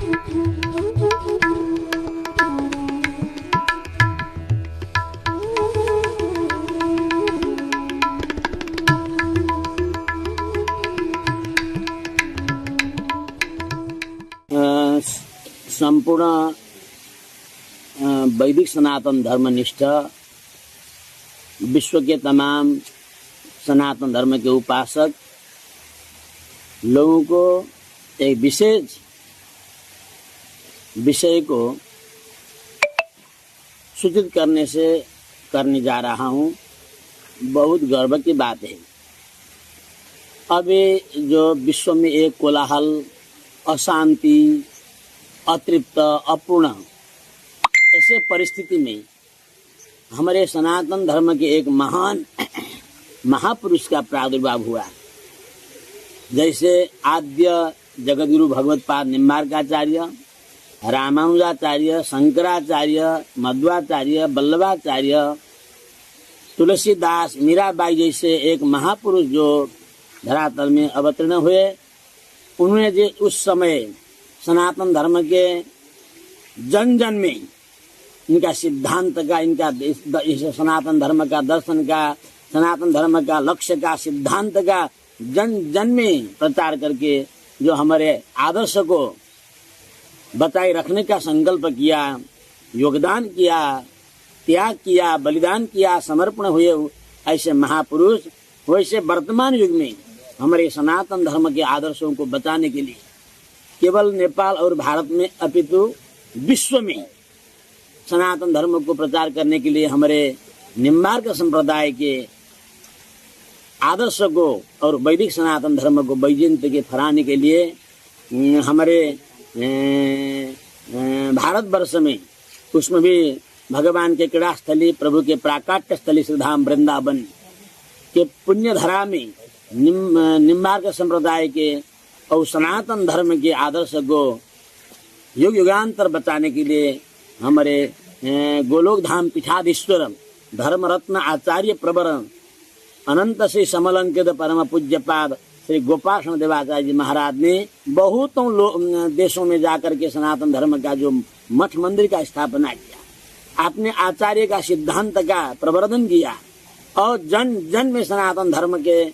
संपूर्ण वैदिक सनातन धर्मनिष्ठ विश्व के तमाम सनातन धर्म के उपासक लोगों को एक विशेष विषय को सूचित करने जा रहा हूँ। बहुत गर्व की बात है। अभी जो विश्व में एक कोलाहल, अशांति, अतृप्त, अपूर्ण ऐसे परिस्थिति में हमारे सनातन धर्म के एक महान महापुरुष का प्रादुर्भाव हुआ। जैसे आद्य जगद्गुरु भगवत्पाद निम्बार्काचार्य, रामानुजाचार्य, शंकराचार्य, मध्वाचार्य, वल्लभाचार्य, तुलसीदास, मीराबाई जैसे एक महापुरुष जो धरातल में अवतीर्ण हुए, उन्होंने जो उस समय सनातन धर्म के जन जन में इनका सिद्धांत का, इनका इस सनातन धर्म का दर्शन का, सनातन धर्म का लक्ष्य का, सिद्धांत का जन जन में प्रचार करके जो हमारे आदर्श को बताए रखने का संकल्प किया, योगदान किया, त्याग किया, बलिदान किया, समर्पण हुए ऐसे महापुरुष, वैसे वर्तमान युग में हमारे सनातन धर्म के आदर्शों को बताने के लिए केवल नेपाल और भारत में अपितु विश्व में सनातन धर्म को प्रचार करने के लिए हमारे निम्बार्क संप्रदाय के आदर्श को और वैदिक सनातन धर्म को वैजयंती के फहराने के लिए हमारे भारतवर्ष में, उसमें भी भगवान के क्रीड़ा स्थली, प्रभु के प्राकाट्य स्थली श्रीधाम वृंदावन के पुण्य धरा में निम्बार्क संप्रदाय के और सनातन धर्म के आदर्श को युग युगांतर बचाने के लिए हमारे गोलोक धाम पीठाधीश्वर धर्म रत्न आचार्य प्रवर अनंत श्री समलंकित परम पूज्यपाद श्री गोपाल देवाचार्य जी महाराज ने बहुतों देशों में जाकर के सनातन धर्म का जो मठ मंदिर का स्थापना किया, अपने आचार्य का सिद्धांत का प्रवर्धन किया और जन जन में सनातन धर्म के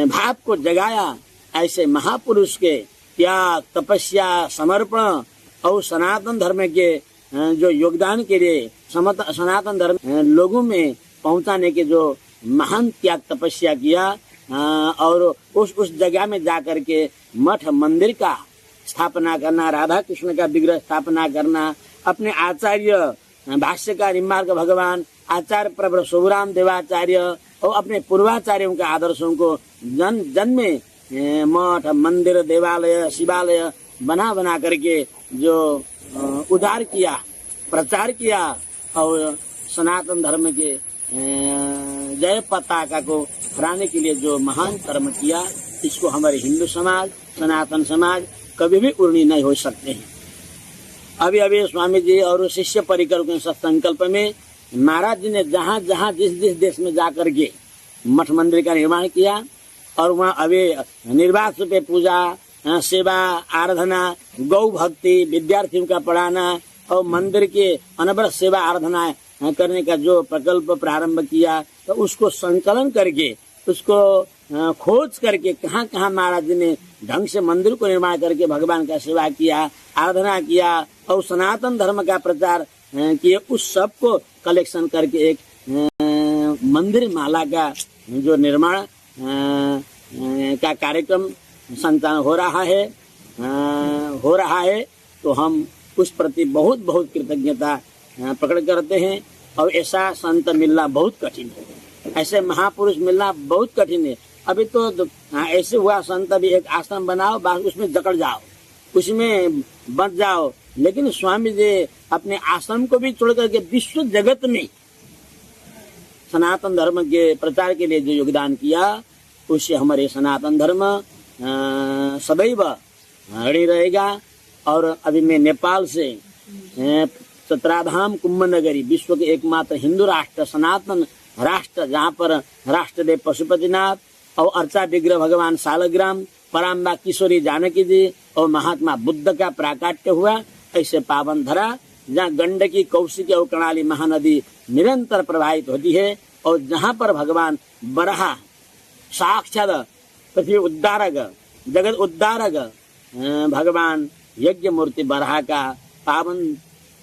भाव को जगाया। ऐसे महापुरुष के त्याग, तपस्या, समर्पण और सनातन धर्म के जो योगदान के लिए सनातन धर्म लोगों में पहुंचाने के जो महान त्याग तपस्या किया और उस जगह में जाकर के मठ मंदिर का स्थापना करना, राधा कृष्ण का विग्रह स्थापना करना, अपने आचार्य भाष्यकार निम्बार्क भगवान आचार्य प्रवर सोबुराम देवाचार्य और अपने पूर्वाचार्यों के आदर्शों को जन जन में मठ मंदिर, देवालय, शिवालय बना करके जो उदार किया, प्रचार किया और सनातन धर्म के जय पताका को फहराने के लिए जो महान कर्म किया, इसको हमारे हिंदू समाज, सनातन समाज कभी भी उर्णी नहीं हो सकते हैं। अभी अभी स्वामी जी और शिष्य परिकर के संकल्प में महाराज जी ने जहाँ जहाँ जिस देश में जाकर के मठ मंदिर का निर्माण किया और वहाँ अभी निर्बाध पे पूजा, सेवा, आराधना, गौ भक्ति, विद्यार्थियों का पढ़ाना और मंदिर के अनवरत सेवा आराधना करने का जो प्रकल्प प्रारंभ किया, तो उसको संकलन करके, उसको खोज करके कहाँ कहाँ महाराज जी ने ढंग से मंदिर को निर्माण करके भगवान का सेवा किया, आराधना किया और सनातन धर्म का प्रचार किए, उस सब को कलेक्शन करके एक मंदिर माला का जो निर्माण का कार्यक्रम संचालन हो रहा है तो हम उस प्रति बहुत बहुत कृतज्ञता प्रकट करते हैं। और ऐसा संत मिलना बहुत कठिन है, ऐसे महापुरुष मिलना बहुत कठिन है। अभी तो ऐसे हुआ संत, अभी एक आश्रम बनाओ, बस उसमें जकड़ जाओ, उसमें बच जाओ, लेकिन स्वामी जी अपने आश्रम को भी छोड़ करके विश्व जगत में सनातन धर्म के प्रचार के लिए जो योगदान किया, उससे हमारे सनातन धर्म सदैव ऋणी रहेगा। और अभी मैं नेपाल से सत्राधाम कुंभ नगरी, विश्व के एकमात्र हिंदू राष्ट्र, सनातन राष्ट्र, जहाँ पर राष्ट्रदेव पशुपतिनाथ और अर्चा विग्रह भगवान सालग्राम पराम्बा किशोरी जानकी जी और महात्मा बुद्ध का प्राकाट्य हुआ। ऐसे पावन धरा जहाँ गंडकी, कौशिकी और कर्णाली महानदी निरंतर प्रवाहित होती है और जहाँ पर भगवान बराह साक्षात पृथ्वी उद्धारक, जगत उद्धारक भगवान यज्ञ मूर्ति बराह का पावन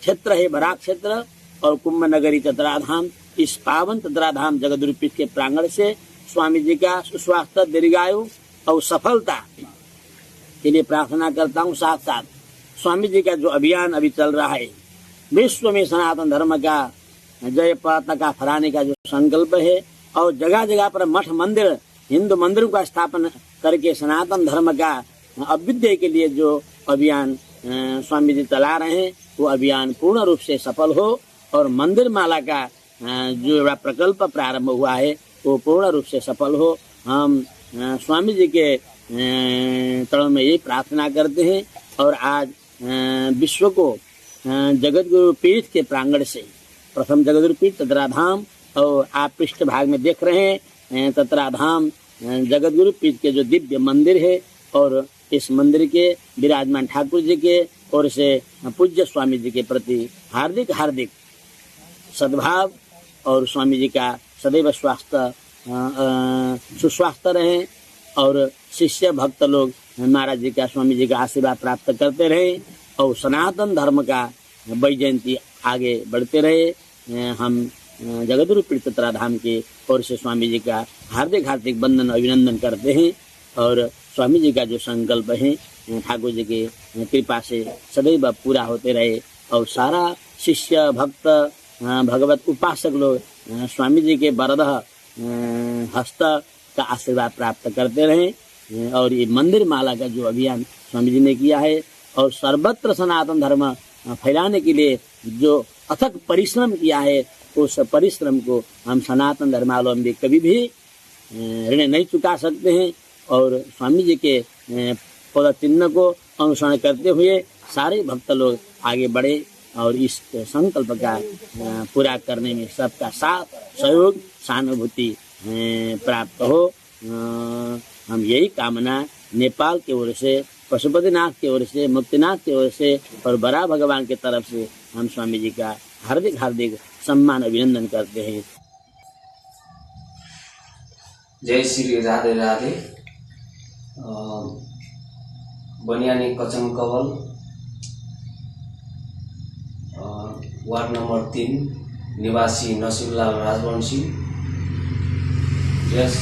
क्षेत्र है बराह क्षेत्र। और कुंभ नगरी तत्राधाम, इस पावन तत्राधाम जगद्गुरु पीठ के प्रांगण से स्वामी जी का सुस्वास्थ्य, दीर्घायु और सफलता के लिए प्रार्थना करता हूँ। साथ साथ स्वामी जी का जो अभियान अभी चल रहा है, विश्व में सनातन धर्म का जय पताका फहराने का जो संकल्प है और जगह जगह पर मठ मंदिर, हिंदू मंदिरों का स्थापना करके सनातन धर्म का अभ्युदय के लिए जो अभियान स्वामी जी चला रहे हैं, वो अभियान पूर्ण रूप से सफल हो और मंदिर माला का जो प्रकल्प प्रारंभ हुआ है वो पूर्ण रूप से सफल हो। हम स्वामी जी के चरणों में ये प्रार्थना करते हैं। और आज विश्व को जगतगुरु पीठ के प्रांगण से, प्रथम जगतगुरु पीठ तत्राधाम, और आप पृष्ठ भाग में देख रहे हैं तत्राधाम जगतगुरु पीठ के जो दिव्य मंदिर है, और इस मंदिर के विराजमान ठाकुर जी के और से पूज्य स्वामी जी के प्रति हार्दिक हार्दिक सद्भाव और स्वामी जी का सदैव स्वास्थ्य सुस्वास्थ्य रहे और शिष्य भक्त लोग महाराज जी का, स्वामी जी का आशीर्वाद प्राप्त करते रहे और सनातन धर्म का वैजयंती आगे बढ़ते रहे। हम जगतगुरु पीठ तत्राधाम के ओर से स्वामी जी का हार्दिक हार्दिक वंदन अभिनंदन करते हैं और स्वामी जी का जो संकल्प है ठाकुर जी की कृपा से सदैव पूरा होते रहे और सारा शिष्य भक्त भगवत उपासक लोग स्वामी जी के वरद हस्त का आशीर्वाद प्राप्त करते रहे। और ये मंदिर माला का जो अभियान स्वामी जी ने किया है और सर्वत्र सनातन धर्म फैलाने के लिए जो अथक परिश्रम किया है, उस परिश्रम को हम सनातन धर्मावलंबी कभी भी ऋण नहीं चुका सकते हैं। और स्वामी जी के पद चिन्ह को अनुसरण करते हुए सारे भक्त लोग आगे बढ़े और इस संकल्प का पूरा करने में सबका साथ सहयोग सहानुभूति प्राप्त हो। हम यही कामना नेपाल की ओर से, पशुपतिनाथ की ओर से, मुक्तिनाथ की ओर से और बराह भगवान की तरफ से हम स्वामी जी का हार्दिक हार्दिक सम्मान अभिनंदन करते हैं। जय श्री राधे राधे। बनियानी कचम कवल वार्ड नंबर 3 निवासी नसीबलाल राजवंशी, यस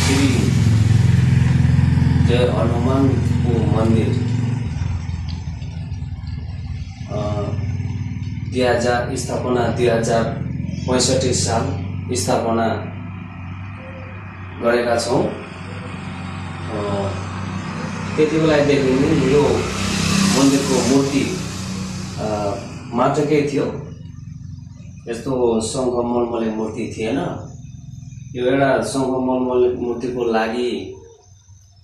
श्री जय हनुमान को मंदिर 2000 स्थापना 2065 साल स्थापना गरेका छौं। त्यति बेलादेखि नै यो मन्दिरको मूर्ति माटकै थियो, यस्तो शङ्ख मलमले मूर्ति थिएन। यो एउटा शङ्ख मलमले मूर्तिको लागि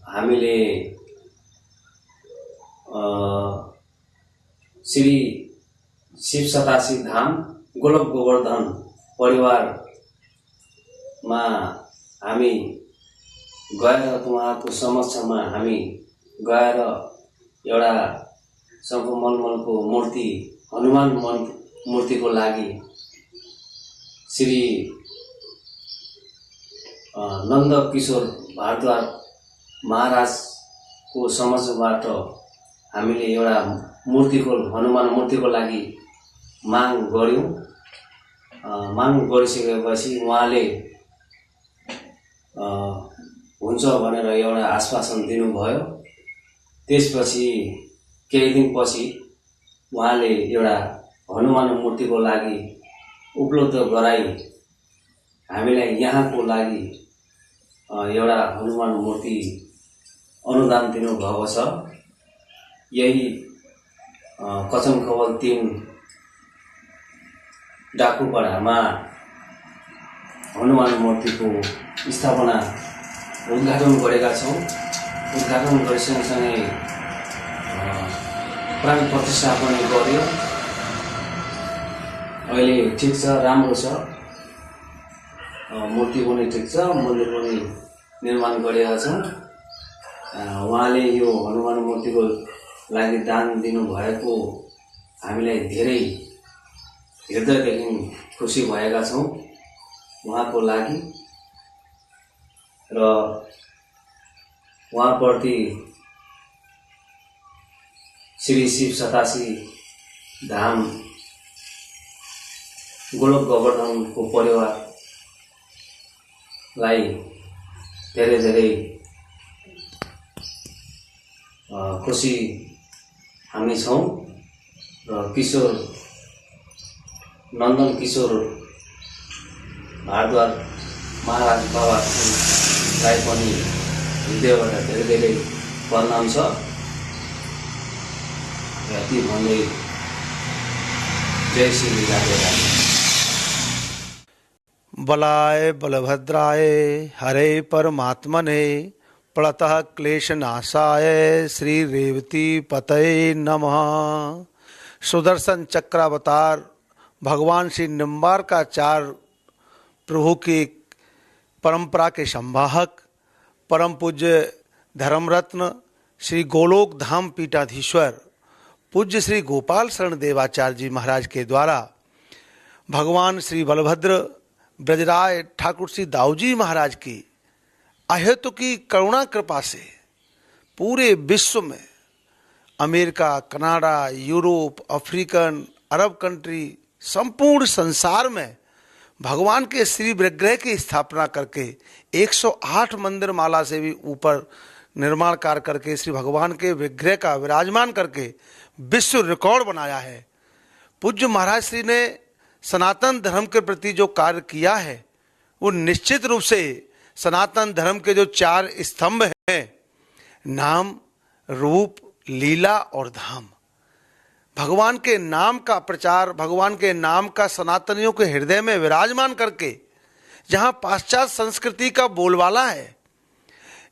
हामीले श्री शिव सतासी धाम गोलक गोवर्धन परिवारमा हामी गएर उहाँको समक्षमा हामी गएर एउटा शङ्ख मलमलको मूर्ति हनुमान मूर्तिको लागि श्री नन्द किशोर भारद्वाज महाराजको समक्षबाट हामीले एउटा मूर्तिको हनुमान मूर्तिको लागि माग गर्यौं। माग गरिसकेपछि उहाँले हुन्छ भनेर एउटा आश्वासन दिनुभयो। त्यसपछि केही दिनपछि उहाँले एउटा हनुमान मूर्तिको लागि उपलब्ध गराई हामीलाई यहाँको लागि एउटा हनुमान मूर्ति अनुदान दिनुभएको छ। यही कचम कवल 3 डाकुपडामा हनुमान मूर्तिको स्थापना उद्घाटन गरेका छौं। उद्घाटन गरिसँगसँगै प्राण प्रतिष्ठा पनि गर्यो। अहिले ठिक छ, राम्रो छ, मूर्ति पनि ठिक छ, मन्दिर पनि निर्माण गरेका छौं। उहाँले यो हनुमान मूर्तिको लागि दान दिनुभएको हामीलाई धेरै हृदयदेखि खुसी भएका छौँ उहाँको लागि र उहाँप्रति श्री शिव सतासी धाम गोलोक गोवर्धनको परिवारलाई धेरै धेरै खुसी हामी छौँ र किशोर नन्दन किशोर भारद्वाज महाराज बाबालाई पनि हृदयबाट धेरै धेरै प्रणाम छ। यति भन्दै जय श्री राधे राधे। बलाय बलभद्राय हरे परमात्मने प्रणतः क्लेशनाशाय श्री रेवती पतये नमः। सुदर्शन चक्रावतार भगवान श्री निम्बार्काचार्य प्रभु की परंपरा के संवाहक परम पूज्य धर्मरत्न श्री गोलोक धाम पीठाधीश्वर पूज्य श्री गोपाल शरण देवाचार्य जी महाराज के द्वारा भगवान श्री बलभद्र ब्रजराय ठाकुर श्री दाऊजी महाराज की अहेतु की करुणा कृपा से पूरे विश्व में America, Canada, Europe, African, Arab country, संपूर्ण संसार में भगवान के श्री विग्रह की स्थापना करके 108 मंदिर माला से भी ऊपर निर्माण कार्य करके श्री भगवान के विग्रह का विराजमान करके विश्व रिकॉर्ड बनाया है। पूज्य महाराज श्री ने सनातन धर्म के प्रति जो कार्य किया है वो निश्चित रूप से सनातन धर्म के जो 4 स्तंभ हैं, नाम, रूप, लीला और धाम, भगवान के नाम का प्रचार, भगवान के नाम का सनातनियों के हृदय में विराजमान करके जहाँ पाश्चात्य संस्कृति का बोलबाला है,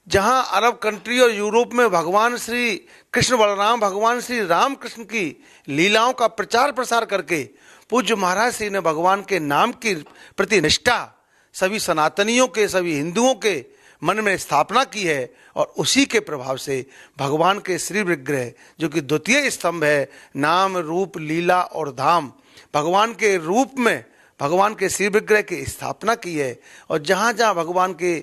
जहाँ अरब कंट्री और यूरोप में भगवान श्री कृष्ण बलराम, भगवान श्री राम कृष्ण की लीलाओं का प्रचार प्रसार करके पूज्य महाराज श्री ने भगवान के नाम की प्रति निष्ठा सभी सनातनियों के, सभी हिंदुओं के मन में स्थापना की है। और उसी के प्रभाव से भगवान के श्री विग्रह जो कि द्वितीय स्तंभ है, नाम, रूप, लीला और धाम, भगवान के रूप में भगवान के श्री विग्रह की स्थापना की है। और जहाँ जहाँ भगवान के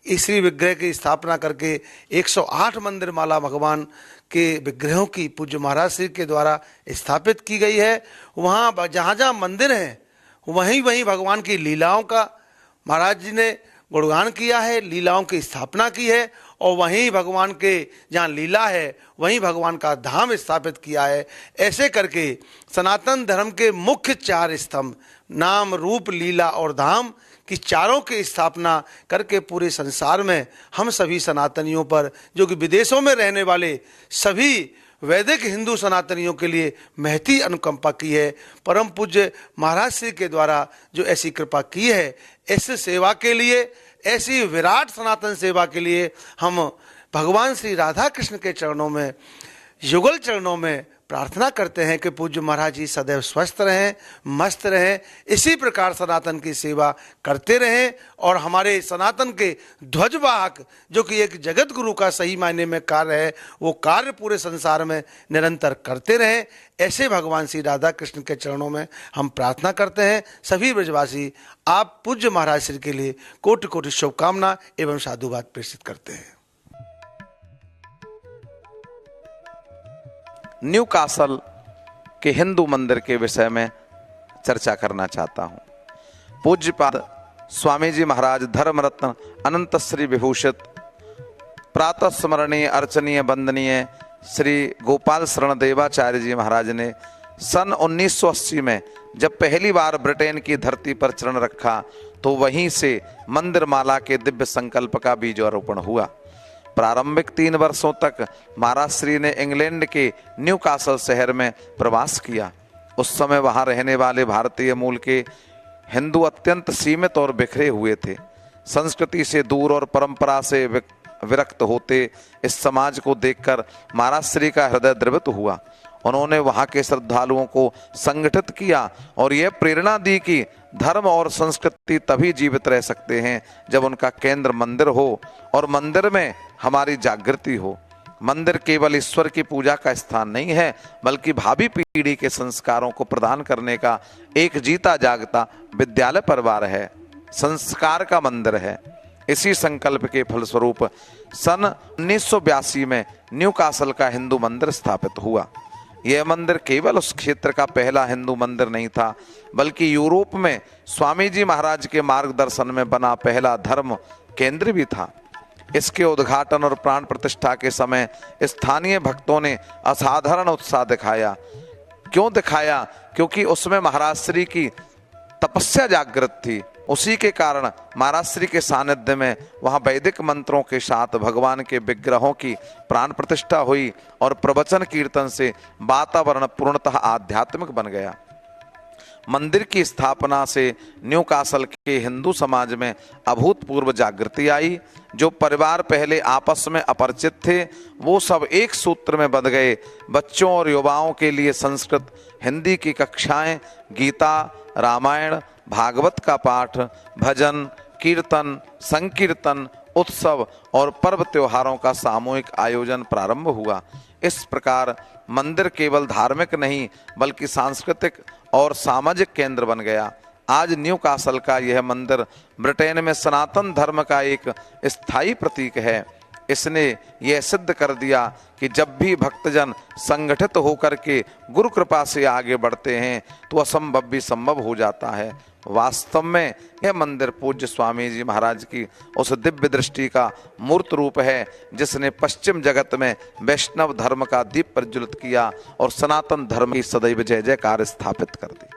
इस श्री विग्रह की स्थापना करके 108 मंदिर माला भगवान के विग्रहों की पूज्य महाराज श्री के द्वारा स्थापित की गई है, वहाँ जहाँ जहाँ मंदिर हैं वहीं वहीं भगवान की लीलाओं का महाराज जी ने गुणगान किया है, लीलाओं की स्थापना की है। और वहीं भगवान के जहाँ लीला है वहीं भगवान का धाम स्थापित किया है। ऐसे करके सनातन धर्म के मुख्य 4 स्तंभ नाम, रूप, लीला और धाम की चारों की स्थापना करके पूरे संसार में हम सभी सनातनियों पर, जो कि विदेशों में रहने वाले सभी वैदिक हिंदू सनातनियों के लिए महती अनुकंपा की है। परम पूज्य महाराज श्री के द्वारा जो ऐसी कृपा की है, ऐसे सेवा के लिए, ऐसी विराट सनातन सेवा के लिए हम भगवान श्री राधा कृष्ण के चरणों में, युगल चरणों में प्रार्थना करते हैं कि पूज्य महाराज जी सदैव स्वस्थ रहें, मस्त रहें, इसी प्रकार सनातन की सेवा करते रहें और हमारे सनातन के ध्वजवाहक जो कि एक जगत गुरु का सही मायने में कार्य है, वो कार्य पूरे संसार में निरंतर करते रहें। ऐसे भगवान श्री राधा कृष्ण के चरणों में हम प्रार्थना करते हैं। सभी ब्रजवासी आप पूज्य महाराज श्री के लिए कोटि कोटि शुभकामना एवं साधुवाद प्रेषित करते हैं। न्यू कासल के हिंदू मंदिर के विषय में चर्चा करना चाहता हूँ। पूज्यपाद स्वामी जी महाराज धर्मरत्न अनंत श्री विभूषित प्रातः स्मरणीय अर्चनीय वंदनीय श्री गोपाल शरण देवाचार्य जी महाराज ने सन 1980 में जब पहली बार ब्रिटेन की धरती पर चरण रखा तो वहीं से मंदिर माला के दिव्य संकल्प का बीजारोपण हुआ। प्रारंभिक 3 वर्षों तक महाराज श्री ने इंग्लैंड के न्यू कासल शहर में प्रवास किया। उस समय वहां रहने वाले भारतीय मूल के हिंदू अत्यंत सीमित और बिखरे हुए थे। संस्कृति से दूर और परंपरा से विरक्त होते इस समाज को देखकर महाराज श्री का हृदय द्रवित हुआ। उन्होंने वहां के श्रद्धालुओं को संगठित किया और यह प्रेरणा दी कि धर्म और संस्कृति तभी जीवित रह सकते हैं जब उनका केंद्र मंदिर हो और मंदिर में हमारी जागृति हो। मंदिर केवल ईश्वर की पूजा का स्थान नहीं है, बल्कि भावी पीढ़ी के संस्कारों को प्रदान करने का एक जीता जागता विद्यालय परिवार है, संस्कार का मंदिर है। इसी संकल्प के फलस्वरूप सन 1982 में न्यू कासल का हिंदू मंदिर स्थापित हुआ। यह मंदिर केवल उस क्षेत्र का पहला हिंदू मंदिर नहीं था, बल्कि यूरोप में स्वामी जी महाराज के मार्गदर्शन में बना पहला धर्म केंद्र भी था। इसके उद्घाटन और प्राण प्रतिष्ठा के समय स्थानीय भक्तों ने असाधारण उत्साह दिखाया। क्यों दिखाया? क्योंकि उसमें महाराज श्री की तपस्या जागृत थी। उसी के कारण महाराज श्री के सानिध्य में वहां वैदिक मंत्रों के साथ भगवान के विग्रहों की प्राण प्रतिष्ठा हुई और प्रवचन कीर्तन से वातावरण पूर्णतः आध्यात्मिक बन गया। मंदिर की स्थापना से न्यू कासल के हिंदू समाज में अभूतपूर्व जागृति आई। जो परिवार पहले आपस में अपरिचित थे, वो सब एक सूत्र में बंध गए। बच्चों और युवाओं के लिए संस्कृत हिंदी की कक्षाएं, गीता, रामायण, भागवत का पाठ, भजन, कीर्तन, संकीर्तन, उत्सव और पर्व त्योहारों का सामूहिक आयोजन प्रारंभ हुआ। इस प्रकार मंदिर केवल धार्मिक नहीं, बल्कि सांस्कृतिक और सामाजिक केंद्र बन गया। आज न्यू कासल का यह मंदिर ब्रिटेन में सनातन धर्म का एक स्थायी प्रतीक है। इसने यह सिद्ध कर दिया कि जब भी भक्तजन संगठित होकर के गुरु कृपा से आगे बढ़ते हैं तो असंभव भी संभव हो जाता है। वास्तव में यह मंदिर पूज्य स्वामी जी महाराज की उस दिव्य दृष्टि का मूर्त रूप है, जिसने पश्चिम जगत में वैष्णव धर्म का दीप प्रज्वलित किया और सनातन धर्म की सदैव जय जयकार स्थापित कर दी।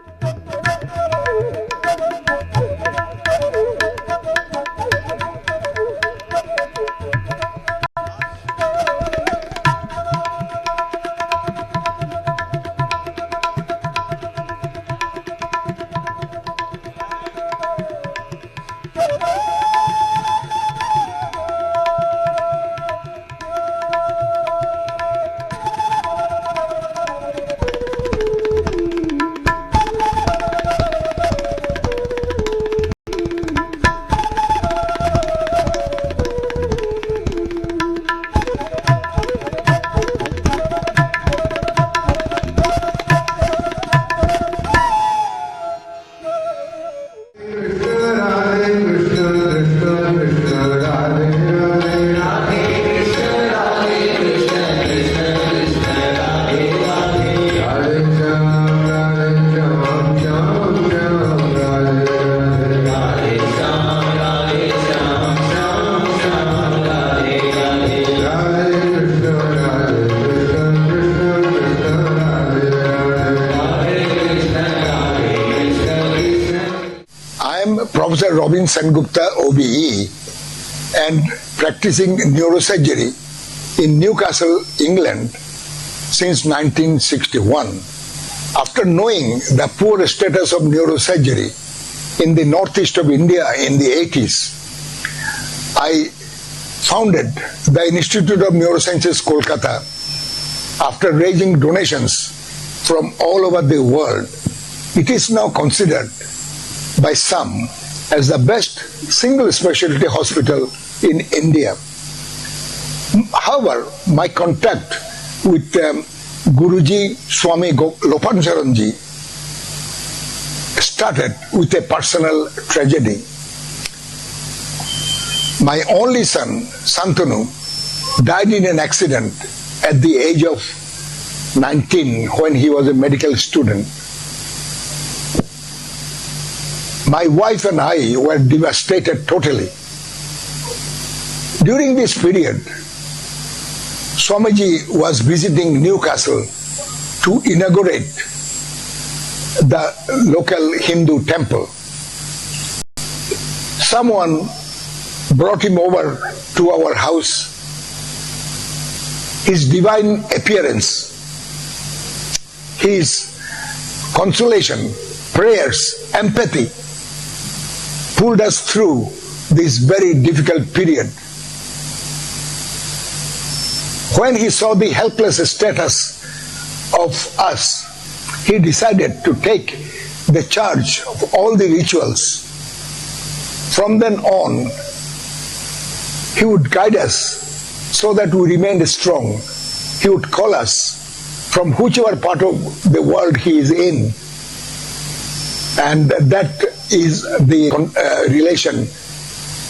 Professor Robin Sengupta, OBE, and practicing neurosurgery in Newcastle, England since 1961. After knowing the poor status of neurosurgery in the northeast of India in the 80s, I founded the Institute of Neurosciences, Kolkata. After raising donations from all over the world, it is now considered by some as the best single specialty hospital in India. However, my contact with Guruji Swami Lopancharanji started with a personal tragedy. My only son, Santanu, died in an accident at the age of 19 when he was a medical student. My wife and I were devastated totally. During this period, Swamiji was visiting Newcastle to inaugurate the local Hindu temple. Someone brought him over to our house. His divine appearance, his consolation, prayers, empathy pulled us through this very difficult period. When he saw the helpless status of us, he decided to take the charge of all the rituals. From then on, he would guide us so that we remained strong. He would call us from whichever part of the world he is in. And that is the relation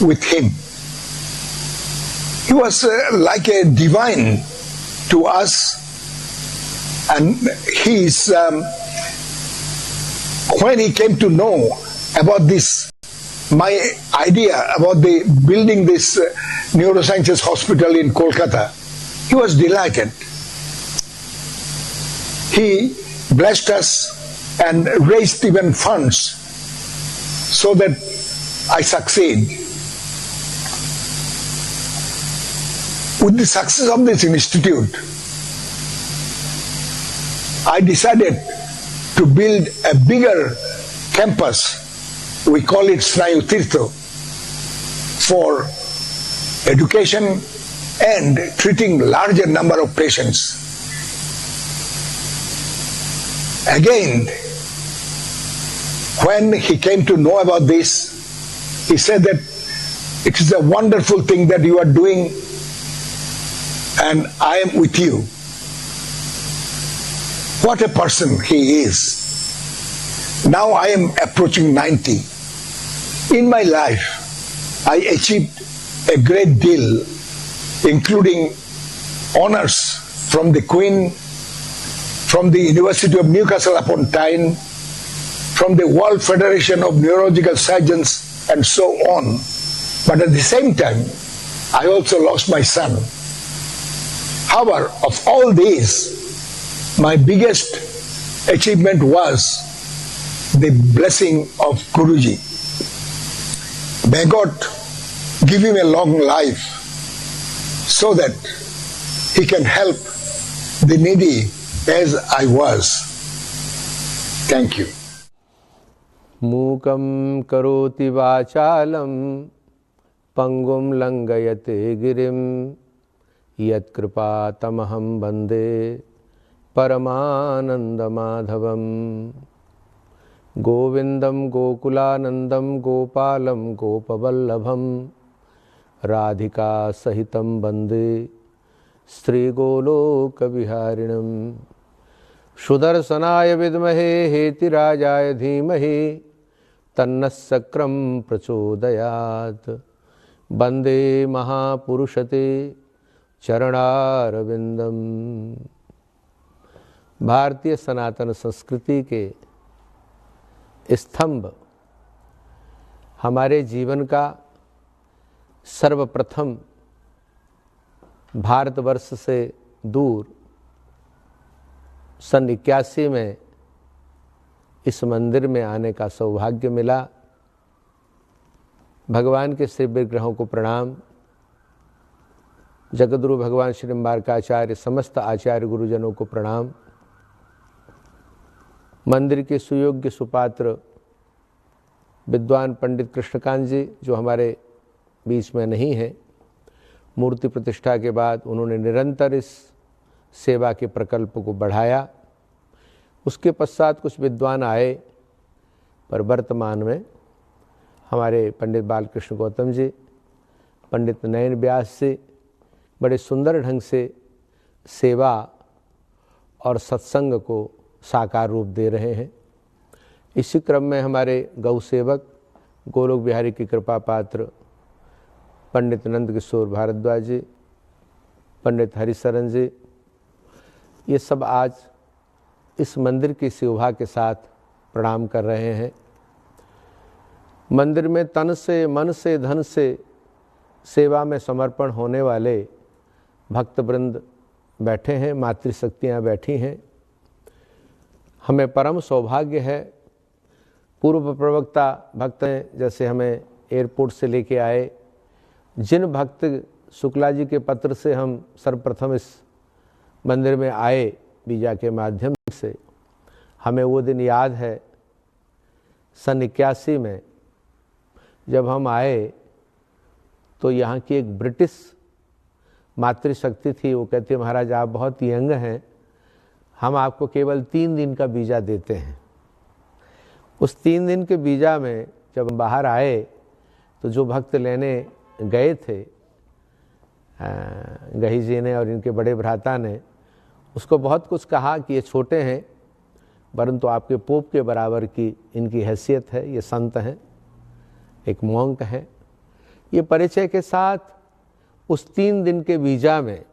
with him. He was like a divine to us, and when he came to know about this, my idea about the building this neurosciences hospital in Kolkata, he was delighted. He blessed us and raised even funds so that I succeed. With the success of this institute, I decided to build a bigger campus. We call it Snayu Tirtha, for education and treating larger number of patients. Again, when he came to know about this, he said that it is a wonderful thing that you are doing, and I am with you. What a person he is. Now I am approaching 90. In my life, I achieved a great deal, including honors from the Queen, from the University of Newcastle upon Tyne, from the World Federation of Neurological Surgeons, and so on. But at the same time, I also lost my son. However, of all these, my biggest achievement was the blessing of Guruji. May God give him a long life so that he can help the needy as I was. Thank you. मूकं करोति वाचालं पंगुं लंघयते गिरिं यत्कृपातमहं वन्दे परमानन्दमाधवम् गोविन्दं गोकुलानन्दं गोपालं गोपवल्लभं राधिका सहितं वन्दे श्रीगोलोकविहारिणं सुदर्शनाय विद्महे हेतिराजाय धीमहि तन्नः शक्रं प्रचोदयात् वन्दे महापुरुषते चरणारविंदम। भारतीय सनातन संस्कृति के स्तंभ हमारे जीवन का सर्वप्रथम भारतवर्ष से दूर सन 81 में इस मंदिर में आने का सौभाग्य मिला। भगवान के श्री विग्रहों को प्रणाम, जगद्गुरु भगवान श्री निम्बारकाचार्य समस्त आचार्य गुरुजनों को प्रणाम, मंदिर के सुयोग्य सुपात्र विद्वान पंडित कृष्णकांत जी जो हमारे बीच में नहीं हैं, मूर्ति प्रतिष्ठा के बाद उन्होंने निरंतर इस सेवा के प्रकल्प को बढ़ाया। उसके पश्चात कुछ विद्वान आए, पर वर्तमान में हमारे पंडित बालकृष्ण गौतम जी, पंडित नयन व्यास जी बड़े सुंदर ढंग से सेवा और सत्संग को साकार रूप दे रहे हैं। इसी क्रम में हमारे गौ सेवक गोलोक बिहारी की कृपा पात्र पंडित नंद किशोर भारद्वाज जी, पंडित हरिशरण जी, ये सब आज इस मंदिर की शोभा के साथ प्रणाम कर रहे हैं। मंदिर में तन से मन से धन से सेवा में समर्पण होने वाले भक्तवृंद बैठे हैं, मातृशक्तियाँ बैठी हैं। हमें परम सौभाग्य है, पूर्व प्रवक्ता भक्त हैं जैसे हमें एयरपोर्ट से लेके आए, जिन भक्त शुक्ला जी के पत्र से हम सर्वप्रथम इस मंदिर में आए वीजा के माध्यम से, हमें वो दिन याद है सन 81 में जब हम आए तो यहाँ की एक ब्रिटिश मातृशक्ति थी। वो कहती है महाराज आप बहुत यंग हैं, हम आपको केवल 3 दिन का वीज़ा देते हैं। उस 3 दिन के बीजा में जब हम बाहर आए तो जो भक्त लेने गए थे गही जी ने और इनके बड़े भ्राता ने उसको बहुत कुछ कहा कि ये छोटे हैं परंतु आपके पोप के बराबर की इनकी हैसियत है, ये संत हैं, एक मॉन्क हैं। ये परिचय के साथ उस 3 दिन के वीजा में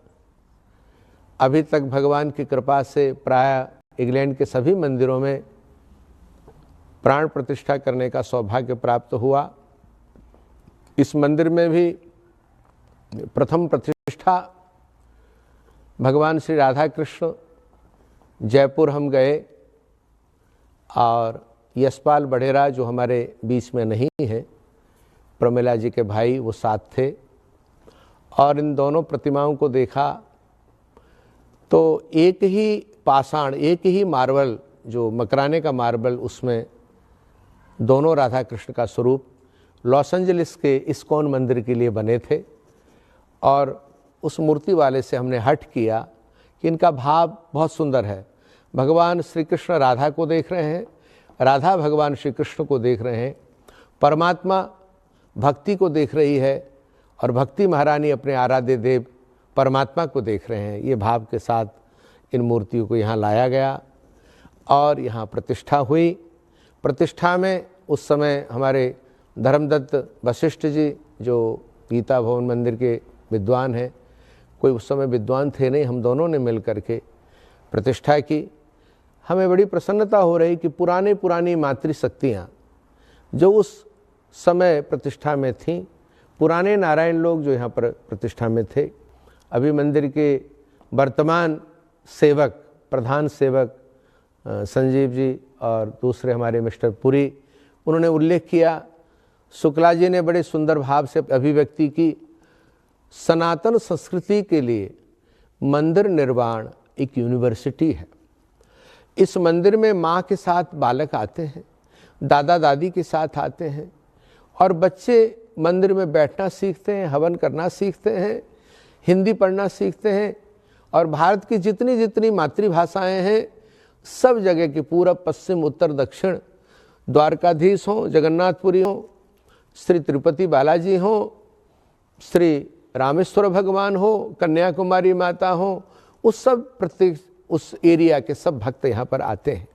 अभी तक भगवान की कृपा से प्राय इंग्लैंड के सभी मंदिरों में प्राण प्रतिष्ठा करने का सौभाग्य प्राप्त हुआ। इस मंदिर में भी प्रथम प्रतिष्ठा भगवान श्री राधा कृष्ण, जयपुर हम गए और यशपाल बढेरा जो हमारे बीच में नहीं हैं, प्रमिला जी के भाई, वो साथ थे और इन दोनों प्रतिमाओं को देखा तो एक ही पाषाण, एक ही मार्बल, जो मकराने का मार्बल, उसमें दोनों राधा कृष्ण का स्वरूप लॉस एंजलिस के इस्कॉन मंदिर के लिए बने थे। और उस मूर्ति वाले से हमने हट किया कि इनका भाव बहुत सुंदर है। भगवान श्री कृष्ण राधा को देख रहे हैं, राधा भगवान श्री कृष्ण को देख रहे हैं, परमात्मा भक्ति को देख रही है और भक्ति महारानी अपने आराध्य देव परमात्मा को देख रहे हैं। ये भाव के साथ इन मूर्तियों को यहाँ लाया गया और यहाँ प्रतिष्ठा हुई। प्रतिष्ठा में उस समय हमारे धर्मदत्त वशिष्ठ जी जो गीता भवन मंदिर के विद्वान हैं, कोई उस समय विद्वान थे नहीं, हम दोनों ने मिल करके प्रतिष्ठा की। हमें बड़ी प्रसन्नता हो रही कि पुरानी मातृशक्तियाँ जो उस समय प्रतिष्ठा में थीं, पुराने नारायण लोग जो यहाँ पर प्रतिष्ठा में थे, अभी मंदिर के वर्तमान सेवक, प्रधान सेवक संजीव जी और दूसरे हमारे मिस्टर पुरी, उन्होंने उल्लेख किया, शुक्ला जी ने बड़े सुंदर भाव से अभिव्यक्ति की, सनातन संस्कृति के लिए मंदिर निर्माण एक यूनिवर्सिटी है। इस मंदिर में माँ के साथ बालक आते हैं, दादा दादी के साथ आते हैं और बच्चे मंदिर में बैठना सीखते हैं, हवन करना सीखते हैं, हिंदी पढ़ना सीखते हैं और भारत की जितनी जितनी मातृभाषाएं हैं सब जगह के पूरब पश्चिम उत्तर दक्षिण, द्वारकाधीश हों, जगन्नाथपुरी हों, श्री तिरुपति बालाजी हों, श्री रामेश्वर भगवान हो, कन्याकुमारी माता हो, उस सब प्रत्येक उस एरिया के सब भक्त यहाँ पर आते हैं।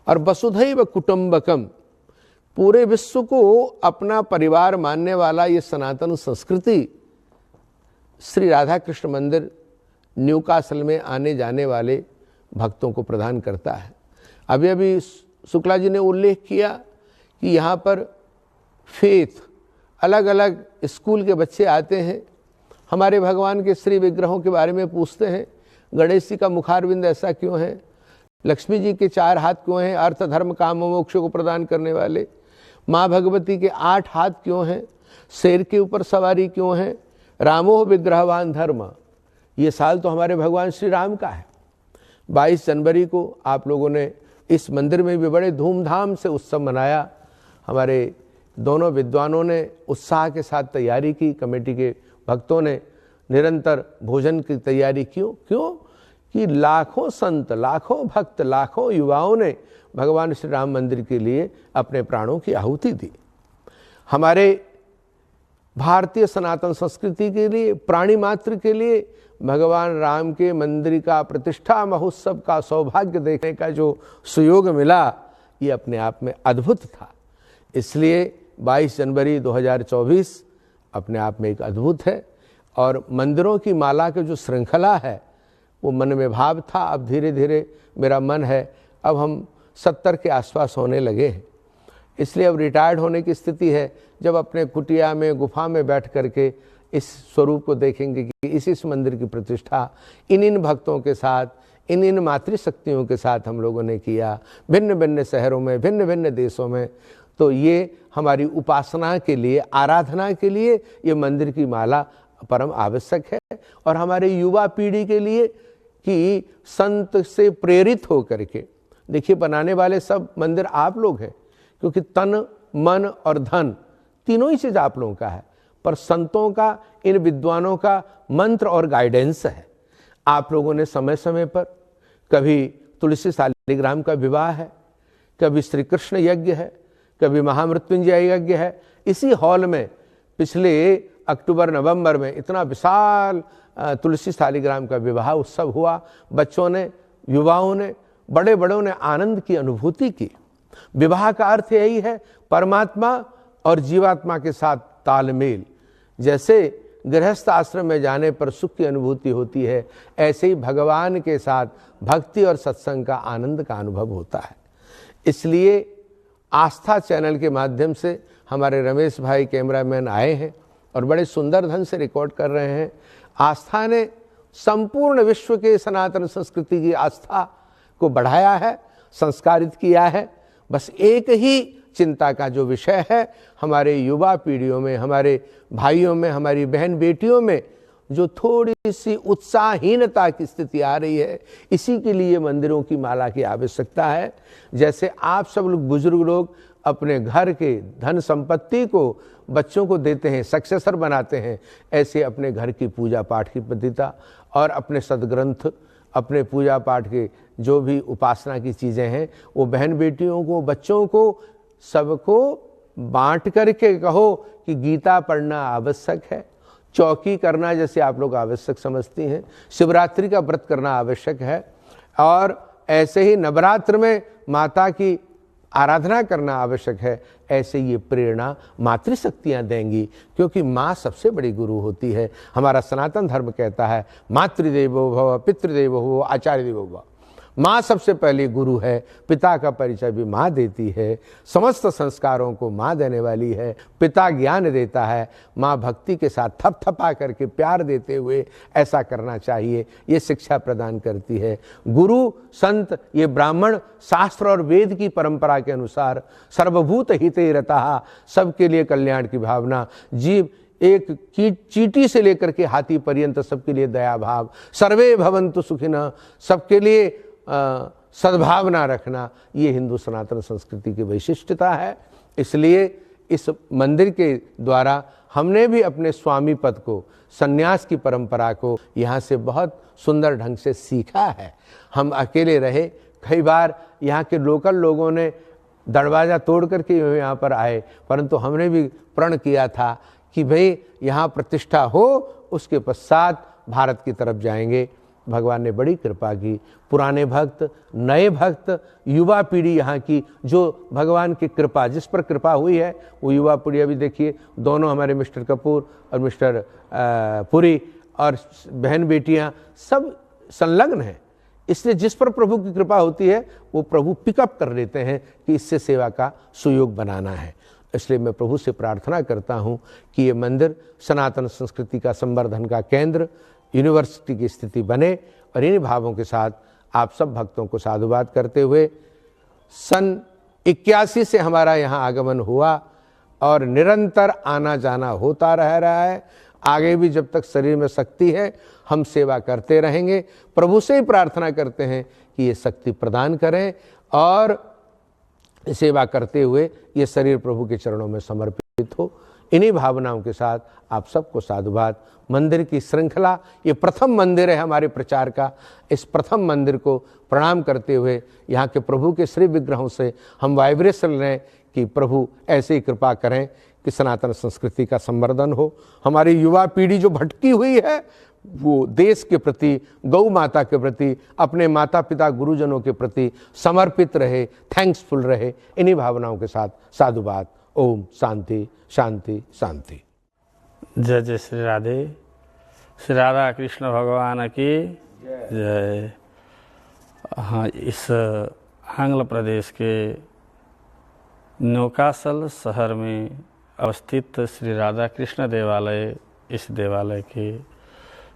और वसुधैव कुटुंबकम, पूरे विश्व को अपना परिवार मानने वाला ये सनातन संस्कृति श्री राधा कृष्ण मंदिर न्यूकासल में आने जाने वाले भक्तों को प्रदान करता है। अभी अभी शुक्ला जी ने उल्लेख किया कि यहाँ पर फेथ, अलग अलग स्कूल के बच्चे आते हैं, हमारे भगवान के श्री विग्रहों के बारे में पूछते हैं, गणेश जी का मुखारविंद ऐसा क्यों है, लक्ष्मी जी के 4 हाथ क्यों हैं, अर्थ धर्म काम मोक्ष को प्रदान करने वाले, माँ भगवती के 8 हाथ क्यों हैं, शेर के ऊपर सवारी क्यों है, रामो विग्रहवान धर्म। ये साल तो हमारे भगवान श्री राम का है। 22 जनवरी को आप लोगों ने इस मंदिर में भी बड़े धूमधाम से उत्सव मनाया। हमारे दोनों विद्वानों ने उत्साह के साथ तैयारी की, कमेटी के भक्तों ने निरंतर भोजन की तैयारी क्यों कि लाखों संत, लाखों भक्त, लाखों युवाओं ने भगवान श्री राम मंदिर के लिए अपने प्राणों की आहुति दी। हमारे भारतीय सनातन संस्कृति के लिए, प्राणी मात्र के लिए भगवान राम के मंदिर का प्रतिष्ठा महोत्सव का सौभाग्य देखने का जो सुयोग मिला, ये अपने आप में अद्भुत था। इसलिए 22 जनवरी 2024 अपने आप में एक अद्भुत है और मंदिरों की माला की जो श्रृंखला है वो मन में भाव था। अब धीरे धीरे मेरा मन है, अब हम 70 के आसपास होने लगे हैं, इसलिए अब रिटायर्ड होने की स्थिति है, जब अपने कुटिया में, गुफा में बैठ करके इस स्वरूप को देखेंगे कि इस मंदिर की प्रतिष्ठा इन भक्तों के साथ, इन मातृशक्तियों के साथ हम लोगों ने किया, भिन्न भिन्न शहरों में, भिन्न भिन्न देशों में। तो ये हमारी उपासना के लिए, आराधना के लिए ये मंदिर की माला परम आवश्यक है और हमारे युवा पीढ़ी के लिए कि संत से प्रेरित हो करके, देखिए बनाने वाले सब मंदिर आप लोग हैं, क्योंकि तन, मन और धन तीनों ही चीज आप लोगों का है, पर संतों का, इन विद्वानों का मंत्र और गाइडेंस है। आप लोगों ने समय समय पर, कभी तुलसी शालिग्राम का विवाह है, कभी श्री कृष्ण यज्ञ है, कभी महामृत्युंजय यज्ञ है। इसी हॉल में पिछले अक्टूबर नवंबर में इतना विशाल तुलसी शालिग्राम का विवाह उत्सव हुआ। बच्चों ने, युवाओं ने, बड़े बड़ों ने आनंद की अनुभूति की। विवाह का अर्थ यही है, परमात्मा और जीवात्मा के साथ तालमेल। जैसे गृहस्थ आश्रम में जाने पर सुख की अनुभूति होती है, ऐसे ही भगवान के साथ भक्ति और सत्संग का आनंद का अनुभव होता है। इसलिए आस्था चैनल के माध्यम से हमारे रमेश भाई कैमरामैन आए हैं और बड़े सुंदर ढंग से रिकॉर्ड कर रहे हैं। आस्था ने संपूर्ण विश्व के सनातन संस्कृति की आस्था को बढ़ाया है, संस्कारित किया है। बस एक ही चिंता का जो विषय है, हमारे युवा पीढ़ियों में, हमारे भाइयों में, हमारी बहन बेटियों में जो थोड़ी सी उत्साहहीनता की स्थिति आ रही है, इसी के लिए मंदिरों की माला की आवश्यकता है। जैसे आप सब लोग बुजुर्ग लोग अपने घर के धन संपत्ति को बच्चों को देते हैं, सक्सेसर बनाते हैं, ऐसे अपने घर की पूजा पाठ की पद्धति और अपने सदग्रंथ, अपने पूजा पाठ के जो भी उपासना की चीज़ें हैं, वो बहन बेटियों को, बच्चों को, सबको बांट करके कहो कि गीता पढ़ना आवश्यक है, चौकी करना जैसे आप लोग आवश्यक समझती हैं, शिवरात्रि का व्रत करना आवश्यक है, और ऐसे ही नवरात्र में माता की आराधना करना आवश्यक है। ऐसे ये प्रेरणा मातृशक्तियाँ देंगी, क्योंकि माँ सबसे बड़ी गुरु होती है। हमारा सनातन धर्म कहता है मातृदेवो भव, पितृदेवो भव, आचार्य देवो भव। माँ सबसे पहले गुरु है, पिता का परिचय भी माँ देती है, समस्त संस्कारों को माँ देने वाली है। पिता ज्ञान देता है, माँ भक्ति के साथ थपथपा करके प्यार देते हुए ऐसा करना चाहिए, ये शिक्षा प्रदान करती है। गुरु संत ये ब्राह्मण शास्त्र और वेद की परंपरा के अनुसार सर्वभूत हिते रतः, सबके लिए कल्याण की भावना, जीव एक चींटी से लेकर के हाथी पर्यंत सबके लिए दया भाव, सर्वे भवन्तु सुखिनः, सबके लिए सद्भावना रखना, ये हिंदू सनातन संस्कृति की वैशिष्ट्यता है। इसलिए इस मंदिर के द्वारा हमने भी अपने स्वामी पद को, संन्यास की परंपरा को यहाँ से बहुत सुंदर ढंग से सीखा है। हम अकेले रहे, कई बार यहाँ के लोकल लोगों ने दरवाज़ा तोड़ करके यहाँ पर आए, परंतु हमने भी प्रण किया था कि भाई यहाँ प्रतिष्ठा हो, उसके पश्चात भारत की तरफ जाएंगे। भगवान ने बड़ी कृपा की, पुराने भक्त, नए भक्त, युवा पीढ़ी यहाँ की जो भगवान की कृपा, जिस पर कृपा हुई है वो युवा पीढ़ी, अभी देखिए दोनों हमारे मिस्टर कपूर और मिस्टर पुरी और बहन बेटियाँ सब संलग्न हैं। इसलिए जिस पर प्रभु की कृपा होती है वो प्रभु पिकअप कर लेते हैं कि इससे सेवा का सुयोग बनाना है। इसलिए मैं प्रभु से प्रार्थना करता हूँ कि ये मंदिर सनातन संस्कृति का संवर्धन का केंद्र, यूनिवर्सिटी की स्थिति बने। और इन्हीं भावों के साथ आप सब भक्तों को साधुवाद करते हुए, सन 81 से हमारा यहाँ आगमन हुआ और निरंतर आना जाना होता रह रहा है। आगे भी जब तक शरीर में शक्ति है हम सेवा करते रहेंगे। प्रभु से ही प्रार्थना करते हैं कि ये शक्ति प्रदान करें और सेवा करते हुए ये शरीर प्रभु के चरणों में समर्पित हो। इन्हीं भावनाओं के साथ आप सबको साधुवाद। मंदिर की श्रृंखला, ये प्रथम मंदिर है हमारे प्रचार का। इस प्रथम मंदिर को प्रणाम करते हुए यहाँ के प्रभु के श्री विग्रहों से हम वाइब्रेशन लें कि प्रभु ऐसे ही कृपा करें कि सनातन संस्कृति का संवर्धन हो। हमारी युवा पीढ़ी जो भटकी हुई है वो देश के प्रति, गौ माता के प्रति, अपने माता पिता गुरुजनों के प्रति समर्पित रहे, थैंक्सफुल रहे। इन्हीं भावनाओं के साथ साधुवाद। ओम शांति शांति शांति। जय जय श्री राधे। श्री राधा कृष्ण भगवान की जय। हाँ, इस आंध्र प्रदेश के न्यूकासल शहर में अवस्थित श्री राधा कृष्ण देवालय, इस देवालय के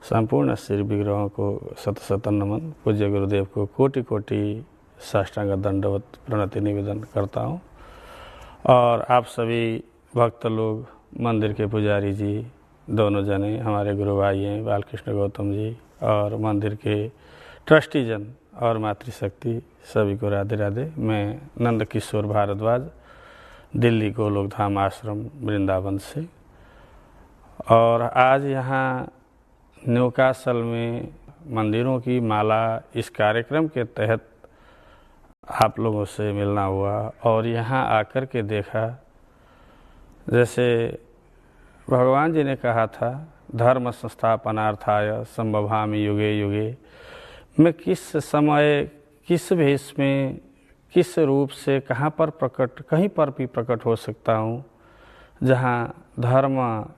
संपूर्ण श्री विग्रहों को शत शत नमन। पूज्य गुरुदेव को कोटि कोटि साष्टांग दंडवत प्रणति निवेदन करता हूँ। और आप सभी भक्त लोग, मंदिर के पुजारी जी दोनों जने, हमारे गुरु भाई हैं बालकृष्ण गौतम जी, और मंदिर के ट्रस्टी जन और मातृशक्ति, सभी को राधे राधे। मैं नंद किशोर भारद्वाज, दिल्ली गोलोक धाम आश्रम वृंदावन से। और आज यहाँ न्यूकासल में मंदिरों की माला इस कार्यक्रम के तहत आप लोगों से मिलना हुआ और यहाँ आकर के देखा, जैसे भगवान जी ने कहा था धर्म संस्थापनार्थाय संभवामि युगे युगे, मैं किस समय किस भेष में किस रूप से कहाँ पर प्रकट, कहीं पर भी प्रकट हो सकता हूँ। जहाँ धर्म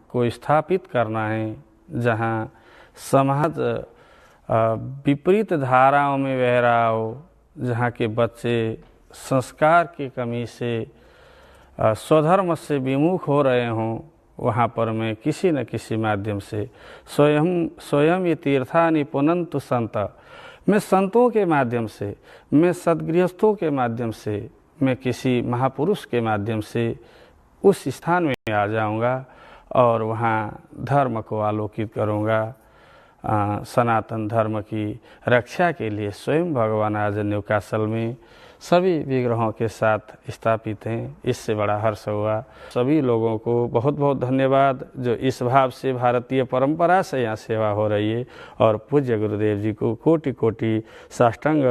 को स्थापित करना है, जहाँ समाज विपरीत धाराओं में बह रहा हो, जहाँ के बच्चे संस्कार की कमी से स्वधर्म से विमुख हो रहे हों, वहाँ पर मैं किसी न किसी माध्यम से स्वयं ये तीर्थानि पुनन्तु संत, मैं संतों के माध्यम से, मैं सद्गृहस्थों के माध्यम से, मैं किसी महापुरुष के माध्यम से उस स्थान में आ जाऊंगा और वहाँ धर्म को आलोकित करूंगा। सनातन धर्म की रक्षा के लिए स्वयं भगवान आज न्यूकासल में सभी विग्रहों के साथ स्थापित हैं। इससे बड़ा हर्ष हुआ। सभी लोगों को बहुत बहुत धन्यवाद जो इस भाव से भारतीय परंपरा से यहाँ सेवा हो रही है, और पूज्य गुरुदेव जी को कोटि कोटि साष्टांग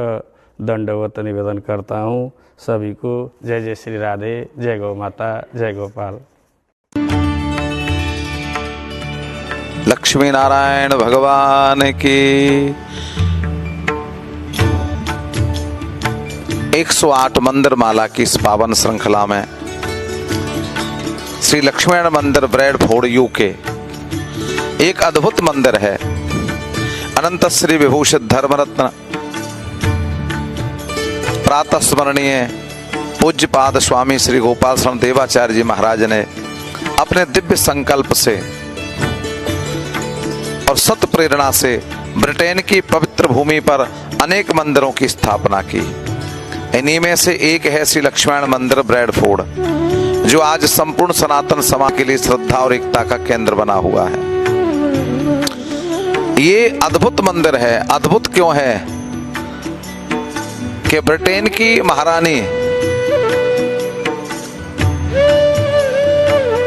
दंडवत निवेदन करता हूँ। सभी को जय जय श्री राधे, जय गौ माता, जय गोपाल। लक्ष्मी नारायण भगवान की 108 मंदिर माला की इस पावन श्रृंखला में श्री लक्ष्मीनारायण मंदिर ब्रैडफोर्ड यूके एक अद्भुत मंदिर है। अनंत श्री विभूषित धर्मरत्न प्रातः स्मरणीय पूज्यपाद स्वामी श्री गोपाल शरण देवाचार्य जी महाराज ने अपने दिव्य संकल्प से और सत प्रेरणा से ब्रिटेन की पवित्र भूमि पर अनेक मंदिरों की स्थापना की। इन्हीं में से एक है श्री लक्ष्मीनारायण मंदिर ब्रैडफोर्ड, जो आज संपूर्ण सनातन समाज के लिए श्रद्धा और एकता का केंद्र बना हुआ है। ये अद्भुत मंदिर है। अद्भुत क्यों है कि ब्रिटेन की महारानी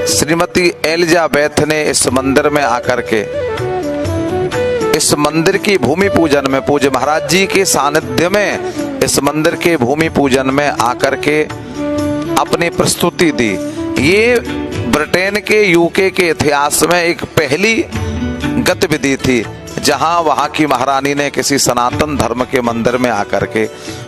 श्रीमती एलिजाबेथ ने इस मंदिर में आकर के इस मंदिर की भूमि पूजन में, पूज्य महाराज जी के सानिध्य में इस मंदिर के भूमि पूजन में आकर के अपनी प्रस्तुति दी। ये ब्रिटेन के यूके के इतिहास में एक पहली गतिविधि थी जहां वहां की महारानी ने किसी सनातन धर्म के मंदिर में आकर के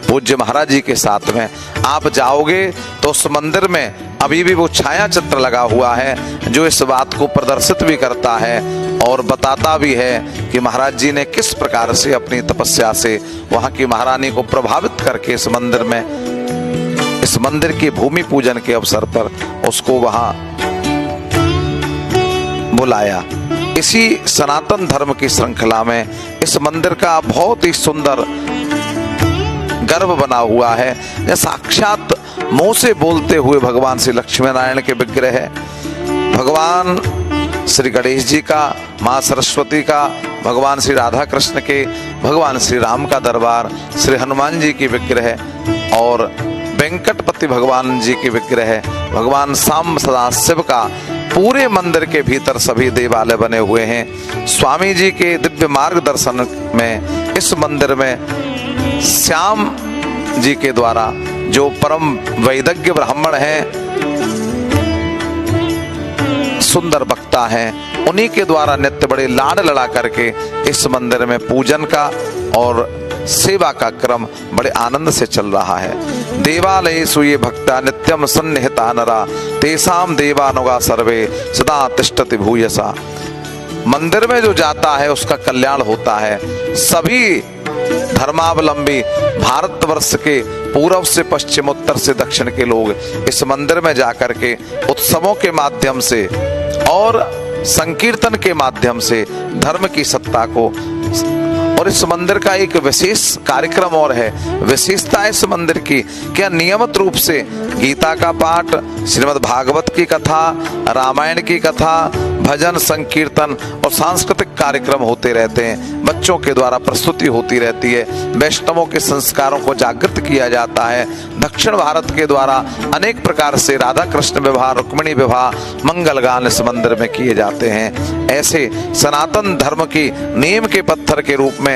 पूज्य महाराज जी के साथ में, आप जाओगे तो उस मंदिर में अभी भी वो छाया चित्र लगा हुआ है जो इस बात को प्रदर्शित भी करता है और बताता भी है कि महाराज जी ने किस प्रकार से अपनी तपस्या से वहां की महारानी को प्रभावित करके इस मंदिर में, इस मंदिर के भूमि पूजन के अवसर पर उसको वहां बुलाया। इसी सनातन धर्म की श्रृंखला में इस मंदिर का बहुत ही सुंदर गर्भ बना हुआ है। साक्षात मुंह से बोलते हुए भगवान श्री लक्ष्मी नारायण के विग्रह है, भगवान श्री गणेश जी का, माँ सरस्वती का, भगवान श्री राधा कृष्ण के, भगवान श्री राम का दरबार, श्री हनुमान जी की विग्रह और वेंकटपति भगवान जी की विग्रह, भगवान सांब सदा शिव का पूरे मंदिर के भीतर सभी देवालय बने हुए हैं। स्वामी जी के दिव्य मार्गदर्शन में इस मंदिर में श्याम जी के द्वारा, जो परम वैदज्ञ ब्राह्मण हैं, सुंदर वक्ता हैं, उन्हीं के द्वारा नित्य बड़े लाड लड़ा करके इस मंदिर में पूजन का और सेवा का क्रम बड़े आनंद से चल रहा है। देवालयेषु ये भक्ता नित्यम सन्निहिता नरा तेषां देवानुगा सर्वे सदा तिष्ठति भूयसा। मंदिर में जो जाता है उसका कल्याण होता है। सभी धर्मावलंबी भारतवर्ष के पूर्व से पश्चिम, उत्तर से दक्षिण के लोग इस मंदिर में जाकर के उत्सवों के माध्यम से और संकीर्तन के माध्यम से धर्म की सत्ता को, और इस मंदिर का एक विशेष कार्यक्रम और है, विशेषता इस मंदिर की क्या नियमित रूप से गीता का पाठ, श्रीमद् भागवत की कथा, रामायण की कथा, भजन संकीर्तन और सांस्कृतिक कार्यक्रम होते रहते हैं। बच्चों के द्वारा प्रस्तुति होती रहती है। वैष्णवों के संस्कारों को जागृत किया जाता है। दक्षिण भारत के द्वारा अनेक प्रकार से राधा कृष्ण विवाह, रुक्मिणी विवाह, मंगल गान इस मंदिर में किए जाते हैं। ऐसे सनातन धर्म की नींव के पत्थर के रूप में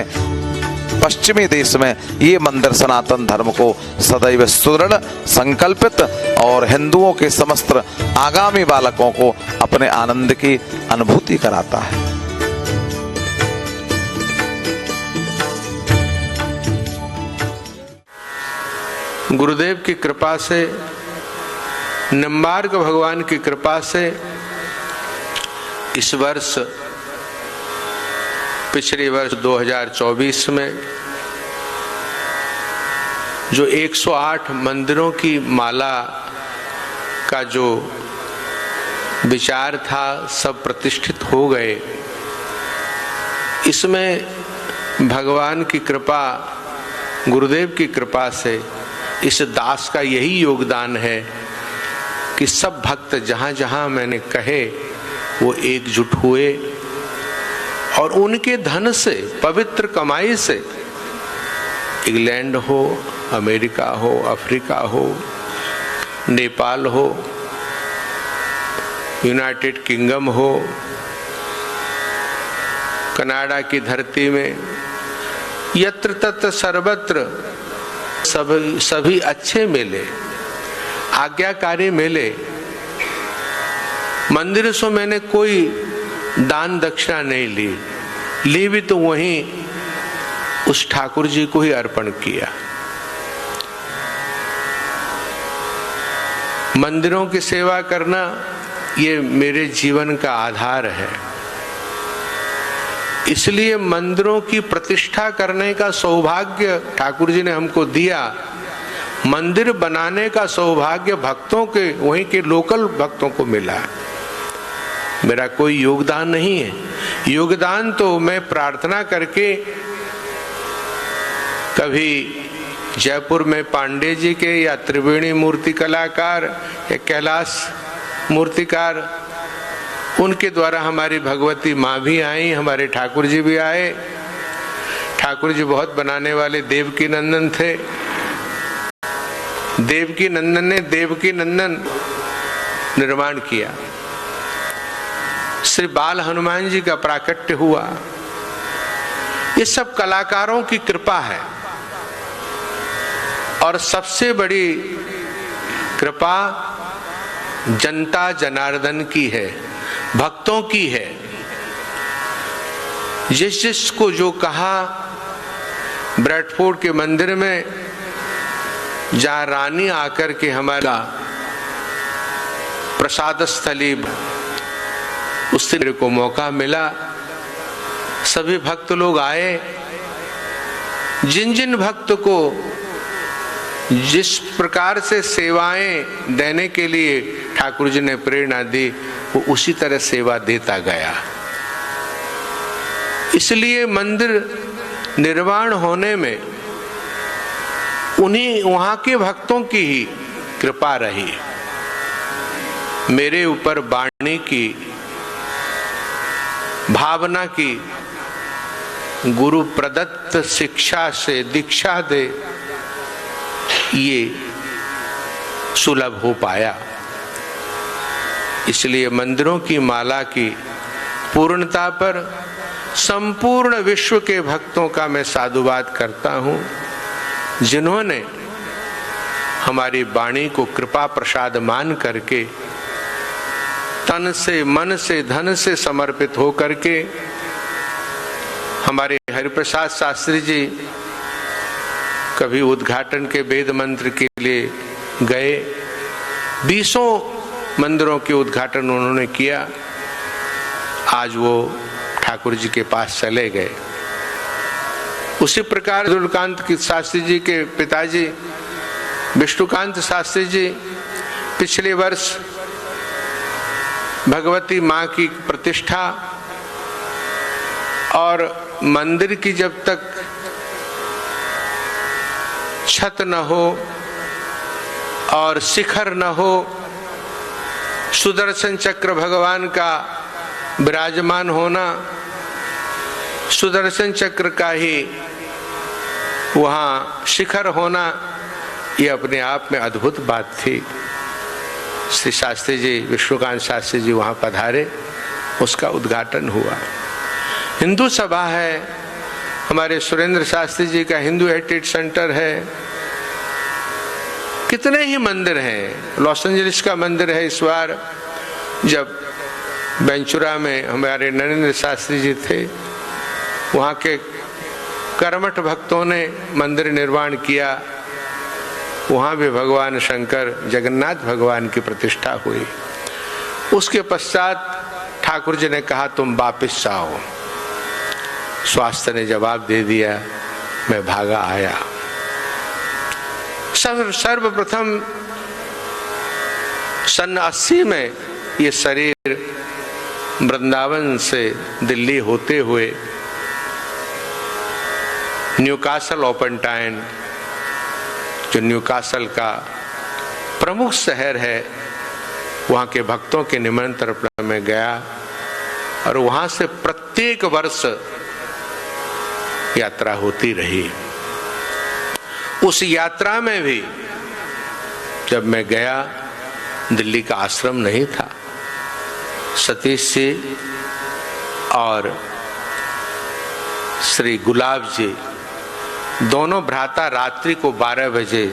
पश्चिमी देश में ये मंदिर सनातन धर्म को सदैव सुदृढ़, संकल्पित और हिंदुओं के समस्त आगामी बालकों को अपने आनंद की अनुभूति कराता है। गुरुदेव की कृपा से, निम्बार्क भगवान की कृपा से इस वर्ष, पिछले वर्ष 2024 में जो 108 मंदिरों की माला का जो विचार था सब प्रतिष्ठित हो गए। इसमें भगवान की कृपा, गुरुदेव की कृपा से इस दास का यही योगदान है कि सब भक्त जहाँ जहाँ मैंने कहे वो एकजुट हुए और उनके धन से, पवित्र कमाई से, इंग्लैंड हो, अमेरिका हो, अफ्रीका हो, नेपाल हो, यूनाइटेड किंगडम हो, कनाडा की धरती में, यत्र तत्र सर्वत्र सभी अच्छे मेले, आज्ञाकारी मेले, मंदिर से मैंने कोई दान दक्षिणा नहीं ली भी तो वहीं उस ठाकुर जी को ही अर्पण किया। मंदिरों की सेवा करना ये मेरे जीवन का आधार है, इसलिए मंदिरों की प्रतिष्ठा करने का सौभाग्य ठाकुर जी ने हमको दिया। मंदिर बनाने का सौभाग्य भक्तों के, वहीं के लोकल भक्तों को मिला। मेरा कोई योगदान नहीं है। योगदान तो मैं प्रार्थना करके, कभी जयपुर में पांडे जी के या त्रिवेणी मूर्ति कलाकार या कैलाश मूर्तिकार, उनके द्वारा हमारी भगवती माँ भी आई, हमारे ठाकुर जी भी आए। ठाकुर जी बहुत बनाने वाले देवकी नंदन थे। देवकी नंदन ने देवकी नंदन निर्माण किया। श्री बाल हनुमान जी का प्राकट्य हुआ। ये सब कलाकारों की कृपा है और सबसे बड़ी कृपा जनता जनार्दन की है, भक्तों की है। जिसको जो कहा, ब्रैडफोर्ड के मंदिर में जहाँ रानी आकर के हमारा प्रसाद स्थली, उससे मेरे को मौका मिला। सभी भक्त लोग आए। जिन जिन भक्त को जिस प्रकार से सेवाएं देने के लिए ठाकुर जी ने प्रेरणा दी, वो उसी तरह सेवा देता गया। इसलिए मंदिर निर्माण होने में उन्हीं वहां के भक्तों की ही कृपा रही। मेरे ऊपर वाणी की, भावना की, गुरु प्रदत्त शिक्षा से दीक्षा दे ये सुलभ हो पाया। इसलिए मंदिरों की माला की पूर्णता पर संपूर्ण विश्व के भक्तों का मैं साधुवाद करता हूँ, जिन्होंने हमारी वाणी को कृपा प्रसाद मान करके तन से, मन से, धन से समर्पित हो करके हमारे हरिप्रसाद शास्त्री जी कभी उद्घाटन के वेद मंत्र के लिए गए। 20 मंदिरों के उद्घाटन उन्होंने किया। आज वो ठाकुर जी के पास चले गए। उसी प्रकार विष्णुकांत शास्त्री जी के पिताजी विष्णुकांत शास्त्री जी पिछले वर्ष भगवती माँ की प्रतिष्ठा और मंदिर की जब तक छत न हो और शिखर न हो, सुदर्शन चक्र भगवान का विराजमान होना, सुदर्शन चक्र का ही वहाँ शिखर होना, ये अपने आप में अद्भुत बात थी। श्री शास्त्री जी, विष्णुकांत शास्त्री जी वहाँ पधारे, उसका उद्घाटन हुआ। हिंदू सभा है, हमारे सुरेंद्र शास्त्री जी का हिंदू हेरिटेज सेंटर है, कितने ही मंदिर हैं। लॉस एंजलिस का मंदिर है। इस बार जब बेंचुरा में हमारे नरेंद्र शास्त्री जी थे, वहाँ के कर्मठ भक्तों ने मंदिर निर्माण किया। वहाँ भी भगवान शंकर जगन्नाथ भगवान की प्रतिष्ठा हुई। उसके पश्चात ठाकुर जी ने कहा तुम वापिस आओ। स्वास्थ्य ने जवाब दे दिया, मैं भागा आया। सर्वप्रथम सन 80 में ये शरीर वृंदावन से दिल्ली होते हुए न्यूकासल ओपन टाउन, जो न्यूकासल का प्रमुख शहर है, वहाँ के भक्तों के निमंत्रण पर मैं गया और वहाँ से प्रत्येक वर्ष यात्रा होती रही। उस यात्रा में भी जब मैं गया, दिल्ली का आश्रम नहीं था। सतीश जी और श्री गुलाब जी दोनों भ्राता रात्रि को 12 बजे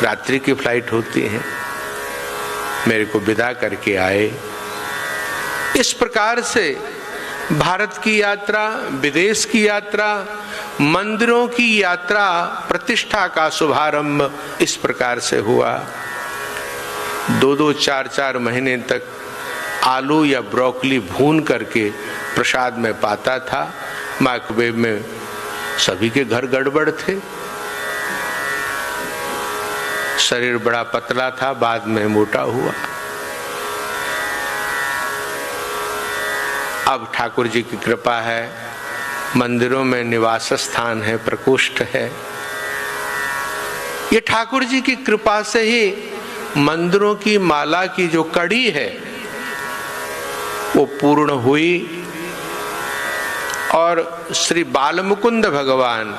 रात्रि की फ्लाइट होती है, मेरे को विदा करके आए। इस प्रकार से भारत की यात्रा, विदेश की यात्रा, मंदिरों की यात्रा, प्रतिष्ठा का शुभारंभ इस प्रकार से हुआ। 2-2, 4-4 महीने तक आलू या ब्रोकली भून करके प्रसाद में पाता था। माइक्रोवेव में सभी के घर गड़बड़ थे। शरीर बड़ा पतला था, बाद में मोटा हुआ। अब ठाकुर जी की कृपा है, मंदिरों में निवास स्थान है, प्रकोष्ठ है। ये ठाकुर जी की कृपा से ही मंदिरों की माला की जो कड़ी है वो पूर्ण हुई। और श्री बाल मुकुंद भगवान,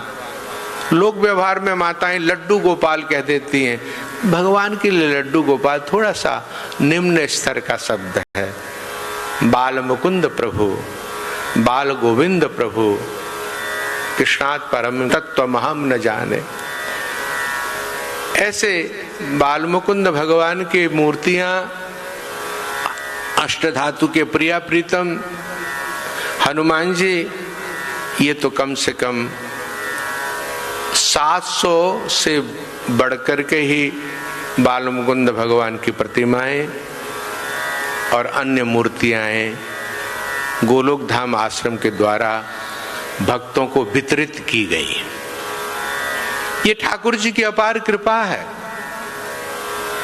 लोक व्यवहार में माताएं लड्डू गोपाल कह देती हैं, भगवान के लिए लड्डू गोपाल थोड़ा सा निम्न स्तर का शब्द है। बाल मुकुंद प्रभु, बाल गोविंद प्रभु, कृष्णात् परम तत्व हम न जाने। ऐसे बाल मुकुंद भगवान की मूर्तियां, अष्टधातु के प्रिया प्रीतम हनुमान जी, ये तो कम से कम 700 से बढ़कर के ही बाल मुकुंद भगवान की प्रतिमाएं और अन्य मूर्तियां गोलोक धाम आश्रम के द्वारा भक्तों को वितरित की गई। ये ठाकुर जी की अपार कृपा है,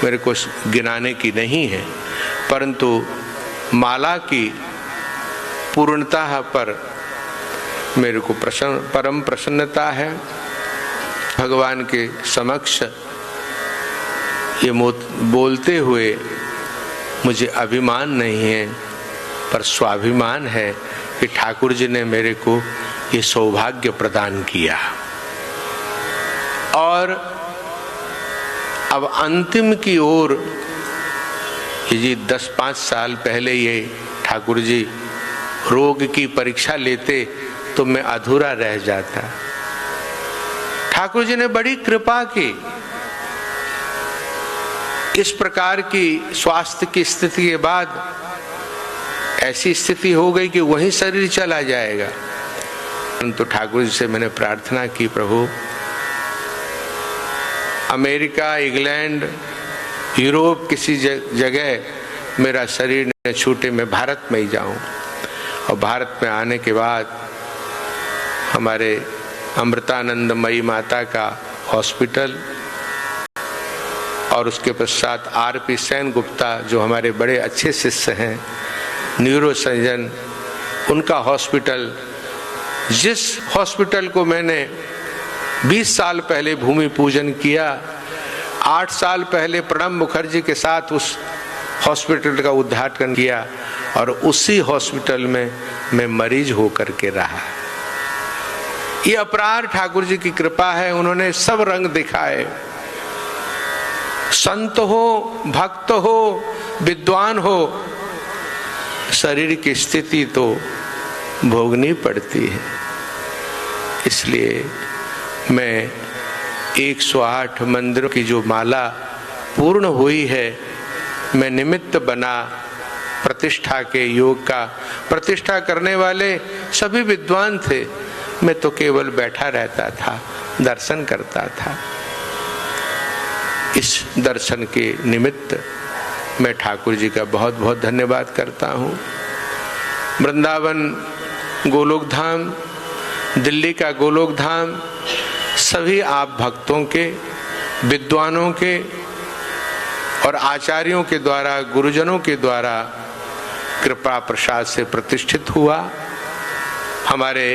मेरे को गिनाने की नहीं है, परंतु माला की पूर्णता पर मेरे को परम प्रसन्नता है। भगवान के समक्ष ये बोलते हुए मुझे अभिमान नहीं है, पर स्वाभिमान है कि ठाकुर जी ने मेरे को ये सौभाग्य प्रदान किया। और अब अंतिम की ओर, ये 10-5 साल पहले ये ठाकुर जी रोग की परीक्षा लेते तो मैं अधूरा रह जाता। ठाकुर जी ने बड़ी कृपा की। इस प्रकार की स्वास्थ्य की स्थिति के बाद ऐसी स्थिति हो गई कि वही शरीर चला जाएगा। परंतु ठाकुर जी से मैंने प्रार्थना की, प्रभु अमेरिका, इंग्लैंड, यूरोप किसी जगह मेरा शरीर न छूटे, मैं भारत में ही जाऊं। और भारत में आने के बाद हमारे अमृतानंदमयी माता का हॉस्पिटल और उसके पश्चात आर.पी. सेन गुप्ता, जो हमारे बड़े अच्छे शिष्य हैं, न्यूरो सर्जन, उनका हॉस्पिटल, जिस हॉस्पिटल को मैंने 20 साल पहले भूमि पूजन किया, 8 साल पहले प्रणब मुखर्जी के साथ उस हॉस्पिटल का उद्घाटन किया और उसी हॉस्पिटल में मैं मरीज होकर के रहा। ये अपरार ठाकुर जी की कृपा है। उन्होंने सब रंग दिखाए, संत हो, भक्त हो, विद्वान हो, शरीर की स्थिति तो भोगनी पड़ती है। इसलिए मैं 108 मंदिरों की जो माला पूर्ण हुई है, मैं निमित्त बना प्रतिष्ठा के योग का। प्रतिष्ठा करने वाले सभी विद्वान थे, मैं तो केवल बैठा रहता था, दर्शन करता था। इस दर्शन के निमित्त मैं ठाकुर जी का बहुत बहुत धन्यवाद करता हूँ। वृंदावन गोलोक धाम, दिल्ली का गोलोक धाम, सभी आप भक्तों के, विद्वानों के और आचार्यों के द्वारा, गुरुजनों के द्वारा कृपा प्रसाद से प्रतिष्ठित हुआ। हमारे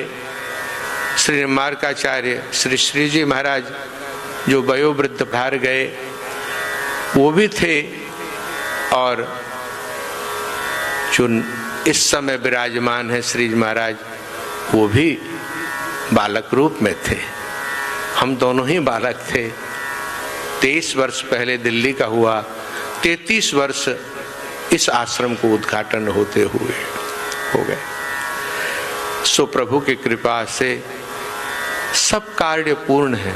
श्री निम्बार्काचार्य श्री श्री जी महाराज जो वयोवृद्ध भार गए, वो भी थे, और जो इस समय विराजमान है श्री जी महाराज, वो भी बालक रूप में थे। हम दोनों ही बालक थे। 23 वर्ष पहले दिल्ली का हुआ, 33 वर्ष इस आश्रम को उद्घाटन होते हुए हो गए। सो प्रभु की कृपा से सब कार्य पूर्ण है।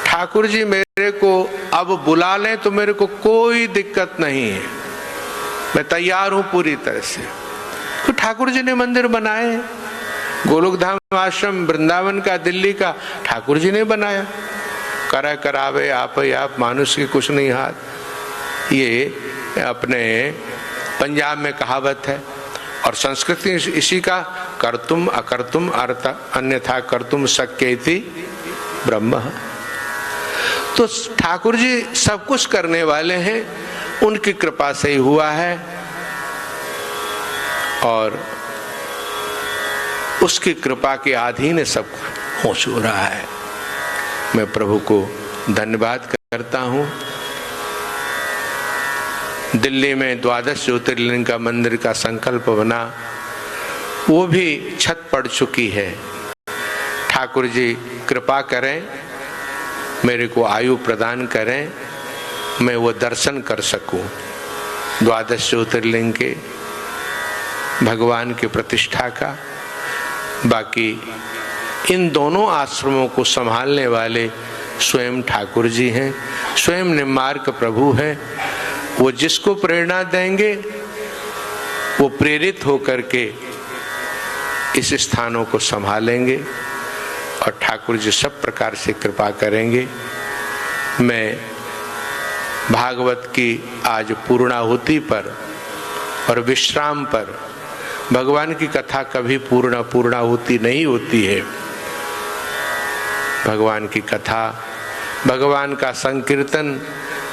ठाकुर जी मेरे को अब बुला लें तो मेरे को कोई दिक्कत नहीं है, मैं तैयार हूं पूरी तरह से। तो ठाकुर जी ने मंदिर बनाए, गोलोक धाम आश्रम वृंदावन का, दिल्ली का ठाकुर जी ने बनाया। करा करावे आप मानुष की कुछ नहीं हाथ, ये अपने पंजाब में कहावत है। और संस्कृति इसी का कर्तुम अकर्तुम अर्थ अन्यथा कर्तुम शक्येति ब्रह्म। तो ठाकुर जी सब कुछ करने वाले हैं, उनकी कृपा से ही हुआ है और उसकी कृपा के अधीन सब हो रहा है। मैं प्रभु को धन्यवाद करता हूँ। दिल्ली में 12 ज्योतिर्लिंग का मंदिर का संकल्प बना, वो भी छत पड़ चुकी है। ठाकुर जी कृपा करें, मेरे को आयु प्रदान करें, मैं वो दर्शन कर सकूं 12 ज्योतिर्लिंग के, भगवान की प्रतिष्ठा का। बाकी इन दोनों आश्रमों को संभालने वाले स्वयं ठाकुर जी हैं, स्वयं निम्बार्क प्रभु हैं। वो जिसको प्रेरणा देंगे वो प्रेरित होकर के इस स्थानों को संभालेंगे और ठाकुर जी सब प्रकार से कृपा करेंगे। मैं भागवत की आज पूर्णाहुति पर और विश्राम पर, भगवान की कथा कभी पूर्णाहुति नहीं होती है। भगवान की कथा, भगवान का संकीर्तन,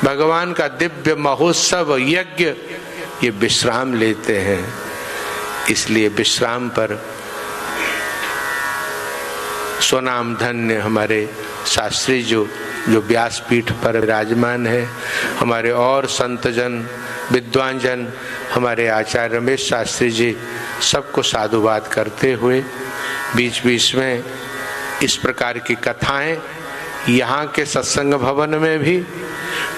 भगवान का दिव्य महोत्सव यज्ञ, ये विश्राम लेते हैं। इसलिए विश्राम पर स्वनाम धन्य हमारे शास्त्री जो व्यासपीठ पर विराजमान है, हमारे और संतजन, विद्वान जन, हमारे आचार्य रमेश शास्त्री जी, सबको साधुवाद करते हुए बीच बीच में इस प्रकार की कथाएं यहाँ के सत्संग भवन में भी,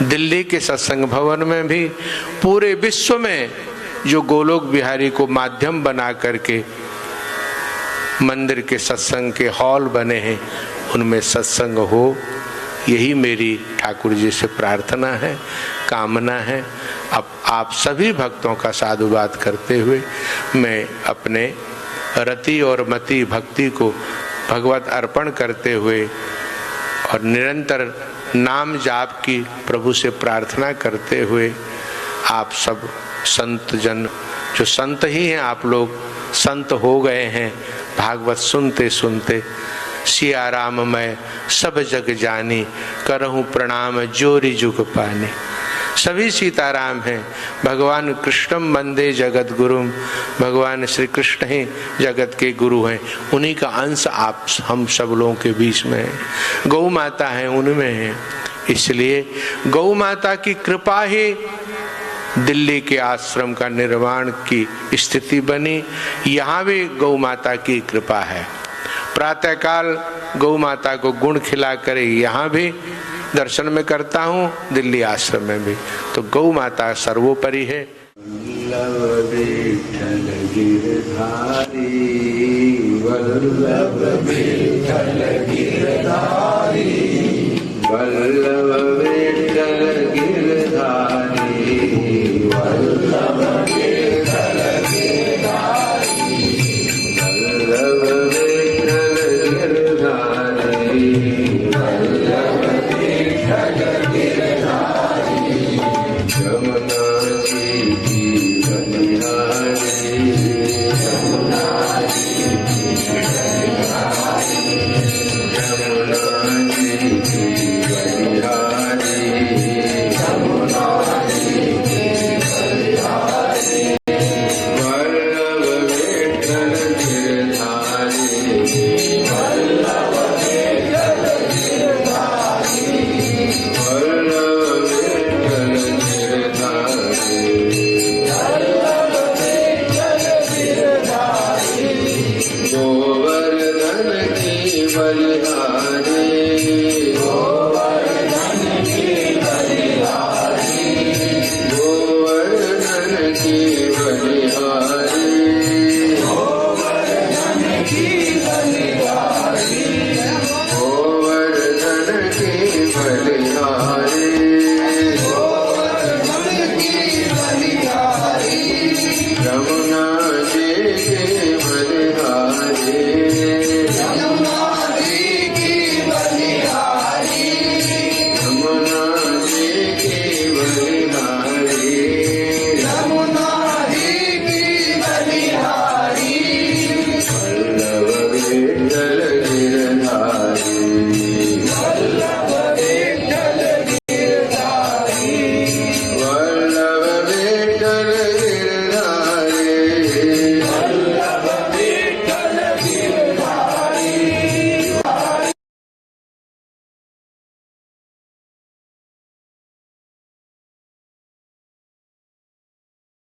दिल्ली के सत्संग भवन में भी, पूरे विश्व में जो गोलोक बिहारी को माध्यम बना करके मंदिर के सत्संग के हॉल बने हैं, उनमें सत्संग हो, यही मेरी ठाकुर जी से प्रार्थना है, कामना है। अब आप सभी भक्तों का साधुवाद करते हुए मैं अपने रति और मति भक्ति को भगवत अर्पण करते हुए और निरंतर नाम जाप की प्रभु से प्रार्थना करते हुए, आप सब संत जन, जो संत ही हैं, आप लोग संत हो गए हैं भागवत सुनते सुनते। सिया राम मैं सब जग जानी, करहूँ प्रणाम जोरी जुग पानी। सभी सीताराम हैं। भगवान कृष्णम वंदे जगत गुरुम, भगवान श्री कृष्ण ही जगत के गुरु हैं। उन्हीं का अंश आप हम सब लोगों के बीच में है। गौ माता है, उनमें है। इसलिए गौ माता की कृपा ही दिल्ली के आश्रम का निर्माण की स्थिति बनी। यहाँ भी गौ माता की कृपा है। प्रातःकाल गौ माता को गुण खिला कर यहाँ भी दर्शन में करता हूँ, दिल्ली आश्रम में भी। तो गौ माता सर्वोपरि है। वल्लभ विठ्ठल गिरधारी, वल्लभ विठ्ठल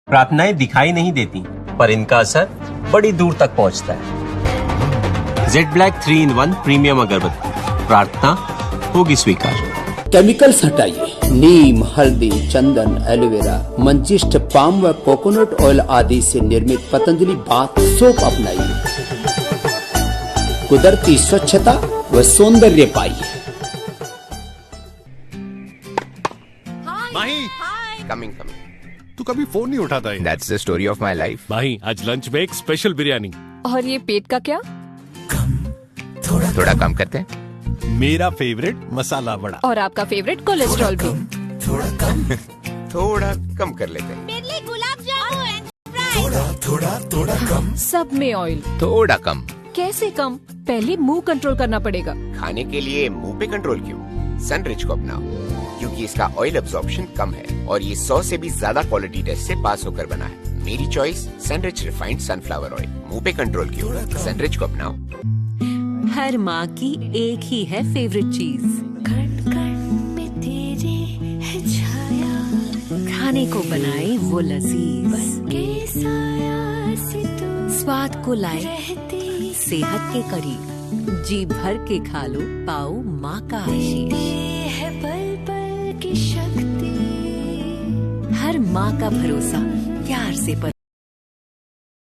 प्रार्थनाएं दिखाई नहीं देती, पर इनका असर बड़ी दूर तक पहुंचता है। जेड ब्लैक 3-in-1 प्रीमियम अगरबत्ती, प्रार्थना होगी स्वीकार। केमिकल्स हटाइए, नीम, हल्दी, चंदन, एलोवेरा, मंजिष्ठ, पाम व कोकोनट ऑयल आदि से निर्मित पतंजलि बाथ सोप अपनाइए। कुदरती स्वच्छता व सौंदर्य पाइए। कमिंग तू कभी फोन नहीं उठाता है। That's the story of my life. भाई आज लंच में एक स्पेशल बिरयानी। और ये पेट का क्या? थोड़ा कम करते हैं। मेरा फेवरेट मसाला वड़ा। और आपका फेवरेट कोलेस्ट्रॉल भी। थोड़ा कम कर लेते हैं। मेरे लिए गुलाब जामुन। थोड़ा कम। सब में ऑयल। थोड़ा कम। कैसे कम? पहले मुंह कंट्रोल करना पड़ेगा। खाने के लिए मुंह पे कंट्रोल क्यों? सनरिच को अपनाओ, क्योंकि इसका ऑयल एब्जॉर्प्शन कम है और ये 100 से भी ज्यादा क्वालिटी टेस्ट से पास होकर बना है। मेरी चॉइस सनरिच रिफाइंड सनफ्लावर ऑयल। मुंह पे कंट्रोल क्यों? सनरिच को अपनाओ। हर माँ की एक ही है फेवरेट चीज, खाने को बनाए वो लजीज, स्वाद को लाए सेहत के करीब, जी भर के खा लो, पाओ माँ का आशीष। हर माँ का भरोसा प्यार से